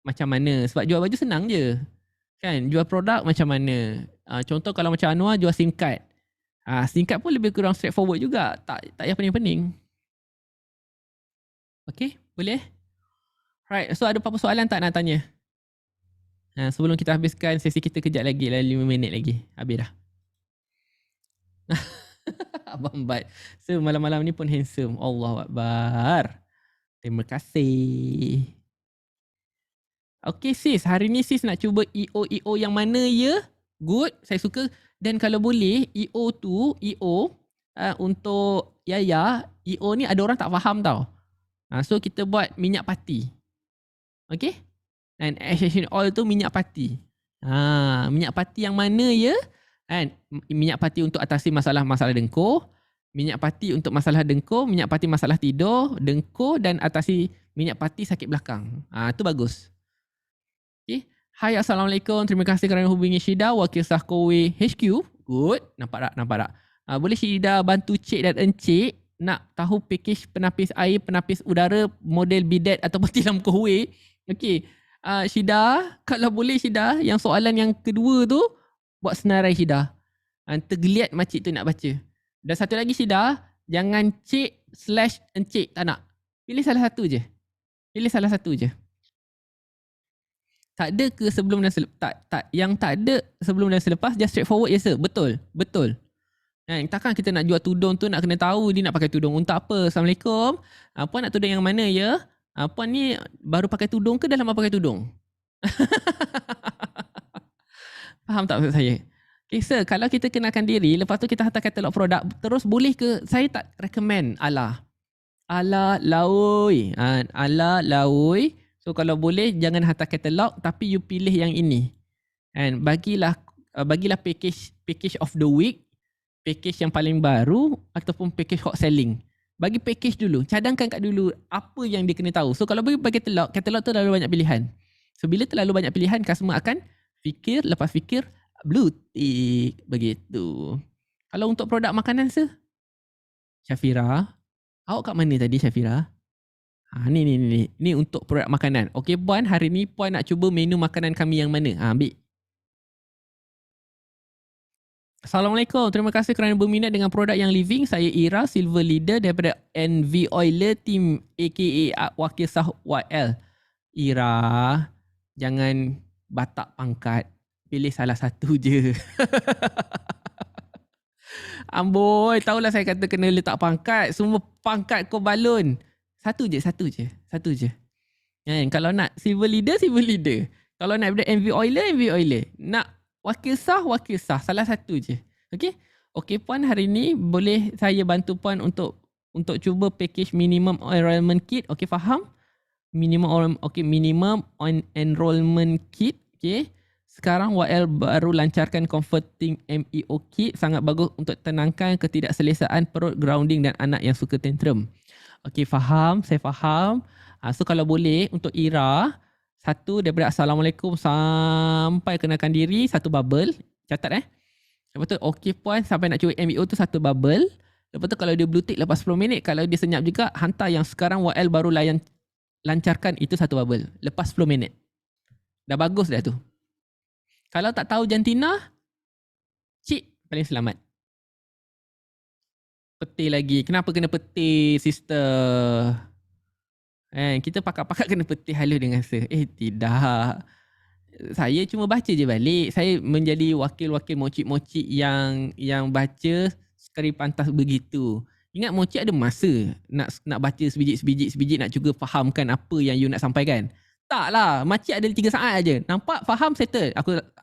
macam mana. Sebab jual baju senang je kan, jual produk macam mana. Contoh kalau macam Anwar jual SIM card. SIM card pun lebih kurang straightforward juga, tak yang pening-pening. Okay, boleh? Right, so ada apa-apa soalan tak nak tanya? Sebelum kita habiskan sesi kita kejap lagi lah, 5 minit lagi. Habis dah. Abang Bat. So malam-malam ni pun handsome. Allahu Akbar. Terima kasih. Okay sis, hari ni sis nak cuba EO yang mana ya? Good, saya suka. Dan kalau boleh, EO untuk Yaya, EO ni ada orang tak faham tau. So kita buat minyak pati. Okay? Dan essential oil tu minyak pati. Minyak pati yang mana ya? Kan? Minyak pati untuk atasi masalah-masalah dengkur. Minyak pati untuk masalah dengkur. Minyak pati masalah tidur, dengkur, dan atasi minyak pati sakit belakang. Tu bagus. Okay. Hai, Assalamualaikum. Terima kasih kerana hubungi Syida, Wakil Sahkowe HQ. Good. Nampak tak? Boleh Syida bantu Cik dan Encik nak tahu package penapis air, penapis udara, model bidet ataupun tilam kohwe. Okey. Syida, kalau boleh Syida, yang soalan yang kedua tu, buat senarai Syida. Tergeliat makcik tu nak baca. Dan satu lagi Syida, jangan Cik/Encik, tak nak. Pilih salah satu je. Tak ada ke sebelum dan selepas? Tak. Yang tak ada sebelum dan selepas, just straightforward, yes sir. Betul. Takkan kita nak jual tudung tu nak kena tahu dia nak pakai tudung untuk apa. Assalamualaikum. Puan nak tudung yang mana ya? Puan ni baru pakai tudung ke dah lama pakai tudung? Faham tak maksud saya? Okay sir, kalau kita kenalkan diri, lepas tu kita hantar katalog produk, terus boleh ke? Saya tak recommend ala laoi. So kalau boleh jangan hantar katalog, tapi you pilih yang ini. And bagilah package of the week, package yang paling baru ataupun package hot selling. Bagi package dulu, cadangkan kat dulu apa yang dia kena tahu. So kalau bagi katalog tu terlalu banyak pilihan. So bila terlalu banyak pilihan, customer akan fikir, lepas fikir blue tick, begitu. Kalau untuk produk makanan Syafira, awak kat mana tadi Syafira? Ni untuk produk makanan. Okey puan, hari ni puan nak cuba menu makanan kami yang mana? Ambil. Assalamualaikum. Terima kasih kerana berminat dengan produk yang living. Saya Ira, Silver Leader daripada NV Oiler Team aka Wakil Sah YL. Ira, jangan batak pangkat. Pilih salah satu je. Amboi, tahulah saya kata kena letak pangkat. Semua pangkat kau balun. Satu je. Kalau nak Silver Leader. Kalau nak daripada NV Oiler. Nak Wakil Sah. Salah satu je. Okey puan, hari ni boleh saya bantu puan untuk cuba package minimum enrollment kit. Okey, faham? Minimum enrollment kit. Okey. Sekarang YL baru lancarkan converting MEO kit. Sangat bagus untuk tenangkan ketidakselesaan perut, grounding dan anak yang suka tantrum. Okey, faham? Saya faham. So kalau boleh untuk Ira, satu daripada Assalamualaikum sampai kenalkan diri, satu bubble. Catat Lepas tu okey puan, sampai nak cuba MEO tu satu bubble. Lepas tu kalau dia blue tick lepas 10 minit, kalau dia senyap juga, hantar yang sekarang YL baru lancarkan itu satu bubble. Lepas 10 minit. Dah bagus dah tu. Kalau tak tahu jantina, Cik paling selamat. Peti lagi. Kenapa kena peti, sister? Kita pakat-pakat kena peti halus dengan tidak. Saya cuma baca je balik. Saya menjadi wakil-wakil mocik-mocik yang baca sekali pantas begitu. Ingat mochi ada masa nak baca sebiji nak juga fahamkan apa yang you nak sampaikan. Tak lah, makcik ada 3 saat aja. Nampak, faham, settle.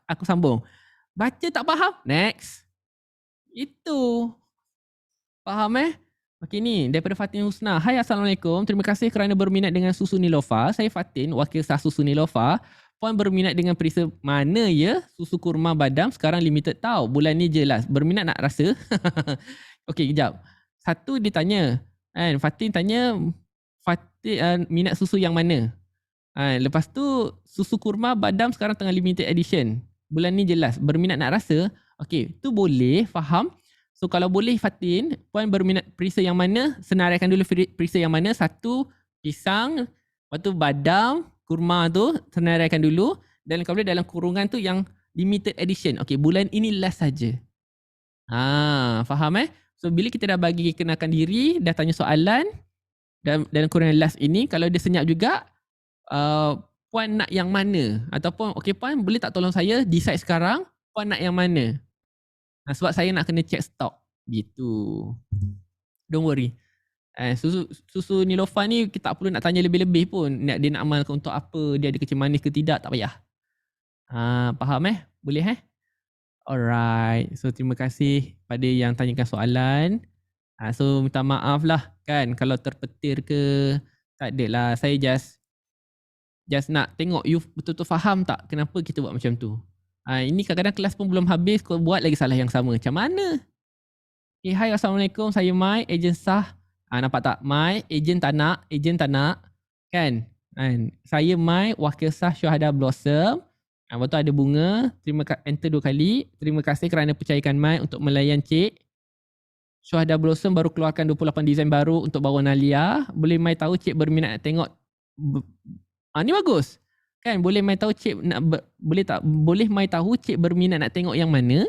Aku sambung. Baca tak faham, next. Itu. Faham Okey ni, daripada Fatin Husna. Hai, Assalamualaikum. Terima kasih kerana berminat dengan susu Nilofa. Saya Fatin, wakil sah susu Nilofa. Puan berminat dengan perisa mana ya? Susu kurma badam sekarang limited tau. Bulan ni jelas. Berminat nak rasa? Okey, kejap. Satu dia tanya. Fatin tanya, Fatin minat susu yang mana? Lepas tu, susu kurma badam sekarang tengah limited edition. Bulan ni jelas. Berminat nak rasa? Okey, tu boleh, faham. So kalau boleh Fatin, puan berminat perisa yang mana? Senaraikan dulu perisa yang mana. Satu, pisang. Lepas tu badam, kurma tu senaraikan dulu. Dan kalau boleh dalam kurungan tu yang limited edition. Okey, bulan ini last saja. Faham So bila kita dah bagi kenalkan diri, dah tanya soalan. Dalam kurungan last ini, kalau dia senyap juga, puan nak yang mana? Ataupun, okey puan boleh tak tolong saya decide sekarang, puan nak yang mana? Sebab saya nak kena check stok. Gitu. Don't worry. Susu Nilofa ni kita tak perlu nak tanya lebih-lebih pun. Dia nak amalkan untuk apa, dia ada kecil manis ke tidak, tak payah. Faham Boleh Alright. So terima kasih pada yang tanyakan soalan. So minta maaf lah kan kalau terpetir ke. Tak adalah. Saya just nak tengok you betul-betul faham tak kenapa kita buat macam tu. Ini kadang-kadang kelas pun belum habis, kau buat lagi salah yang sama. Macam mana? Hai, Assalamualaikum. Saya Mai, ejen sah. Nampak tak? Mai, ejen tak nak. Kan? Saya Mai, wakil sah Syuhada Blossom. Lepas tu ada bunga. Enter 2 kali. Terima kasih kerana percayakan Mai untuk melayan cik. Syuhada Blossom baru keluarkan 28 desain baru untuk bawa Nalia. Boleh Mai tahu cik berminat nak tengok. Ni bagus. Kan boleh Mai tahu cik boleh Mai tahu cik berminat nak tengok yang mana?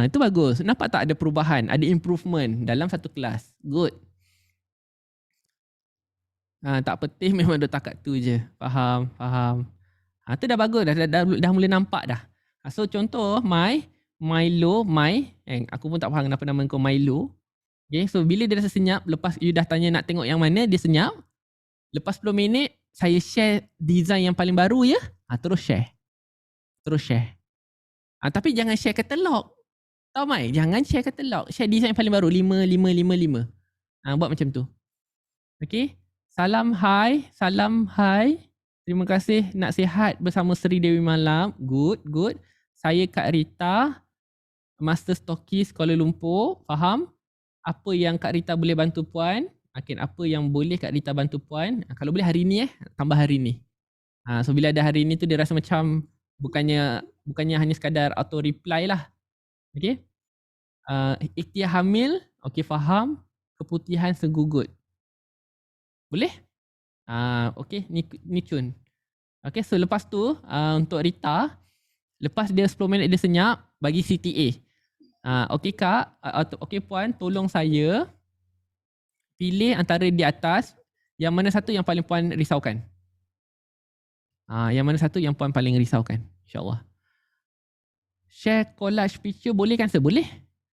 Itu bagus. Nampak tak ada perubahan, ada improvement dalam satu kelas. Good. Tak petih memang dah takat tu je. Faham. Tu dah bagus, dah mula nampak dah. So contoh Milo. Aku pun tak faham kenapa nama kau Milo. Okay, so bila dia dah senyap, lepas you dah tanya nak tengok yang mana, dia senyap. Lepas 10 minit, saya share design yang paling baru ya. Terus share. Tapi jangan share katalog. Tahu Mai? Jangan share katalog. Share design yang paling baru. 5. Buat macam tu. Okay. Salam hai. Terima kasih nak sihat bersama Seri Dewi Malam. Good. Saya Kak Rita. Master Stokis Kuala Lumpur. Faham? Apa yang Kak Rita boleh bantu puan? Apa yang boleh Kak Rita bantu puan? Kalau boleh hari ni tambah hari ni. So bila ada hari ni tu dia rasa macam bukannya hanya sekadar auto reply lah. Okay. Ikhtiar hamil. Okay, faham. Keputihan segugut. Boleh? Okay, ni cun. Okay, so lepas tu untuk Rita, lepas dia 10 minit dia senyap, bagi CTA. Okay Kak, okay puan, tolong saya pilih antara di atas yang mana satu yang paling puan risaukan. Yang mana satu yang puan paling risaukan, insyaAllah. Share collage picture boleh kan? Boleh.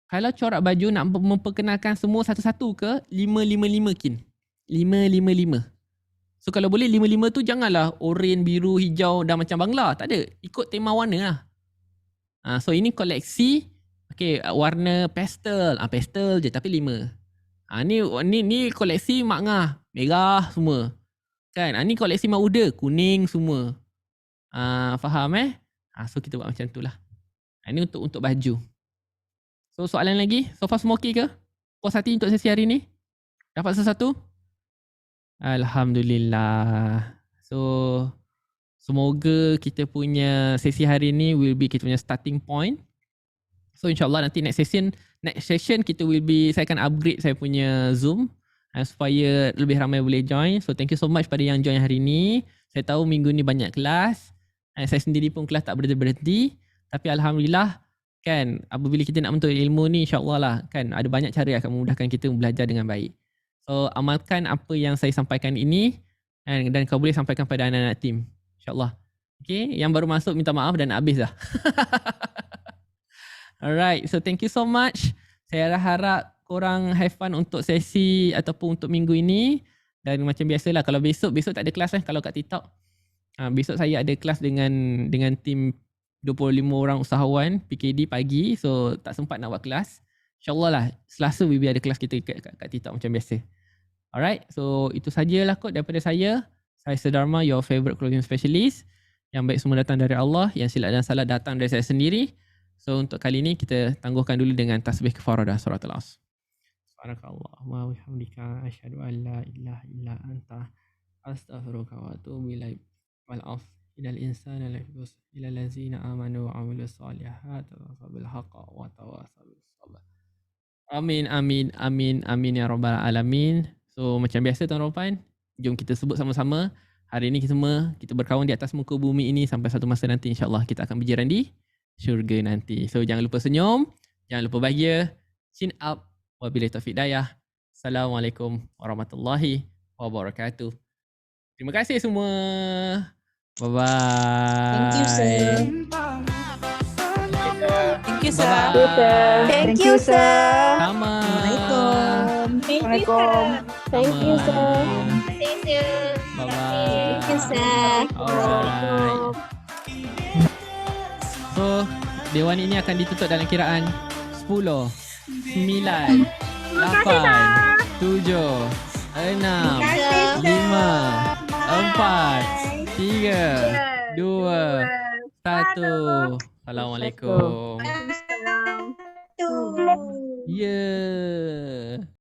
Kalau corak baju nak memperkenalkan semua satu-satu ke 555 kin. 555. So kalau boleh 55 tu janganlah oren, biru, hijau dah macam Bangla. Tak ada. Ikut tema warna lah. So ini koleksi warna pastel. Pastel je tapi 5. Ni koleksi mak ngah, merah semua. Kan? Ni koleksi mak uda, kuning semua. Faham so kita buat macam tu lah. Ini untuk baju. So soalan lagi, so far semua okey ke? Puas hati untuk sesi hari ni? Dapat sesuatu? Alhamdulillah. So semoga kita punya sesi hari ni will be kita punya starting point. So insyaAllah nanti next session kita saya akan upgrade saya punya Zoom supaya lebih ramai boleh join. So thank you so much pada yang join hari ni. Saya tahu minggu ni banyak kelas. Saya sendiri pun kelas tak berhenti. Tapi Alhamdulillah kan apabila kita nak menuntut ilmu ni insyaAllah lah kan ada banyak cara yang akan memudahkan kita belajar dengan baik. So amalkan apa yang saya sampaikan ini dan kau boleh sampaikan pada anak-anak tim. InsyaAllah. Okay, yang baru masuk minta maaf dan habis dah. Alright, so thank you so much. Saya harap korang have fun untuk sesi ataupun untuk minggu ini. Dan macam biasalah, kalau besok tak ada kelas kalau kat TikTok. Besok saya ada kelas dengan tim 25 orang usahawan PKD pagi. So tak sempat nak buat kelas. InsyaAllah lah Selasa we ada kelas kita kat TikTok macam biasa. Alright, so itu sajalah kot daripada saya. Saya Sedharma, your favourite clothing specialist. Yang baik semua datang dari Allah, yang silap dan salah datang dari saya sendiri. So untuk kali ini kita tangguhkan dulu dengan tasbih kafaradah surah Al-Asr. Subhanakallahumma wa bihamdika asyhadu an la ilaha illa anta astaghfiruka wa atubu ilaik. Wal 'af ilal insana lafi khusr illa allazina amanu wa 'amilus solihati wa tawasaw bil haqqi wa tawasaw bis sabr. Amin amin amin amin ya rabbal alamin. So macam biasa tuan Ropan, jom kita sebut sama-sama. Hari ini kita berkawan di atas muka bumi ini sampai satu masa nanti insya-Allah kita akan berjiran di syurga nanti. So jangan lupa senyum, jangan lupa bahagia. Chin up. Wabillahi taufiq hidayah. Assalamualaikum warahmatullahi wabarakatuh. Terima kasih semua. Bye bye. Thank you, sir. Thank you, sir. Bye. Thank you, sir. Sama. Assalamualaikum. Thank you, sir. Thank you. Bye bye. Thank you, sir. Alright. So, Dewan ini akan ditutup dalam kiraan 10, 9, 8, 7, 6, 5, 4, 3, 2, 1. Assalamualaikum. Assalamualaikum. Yeah.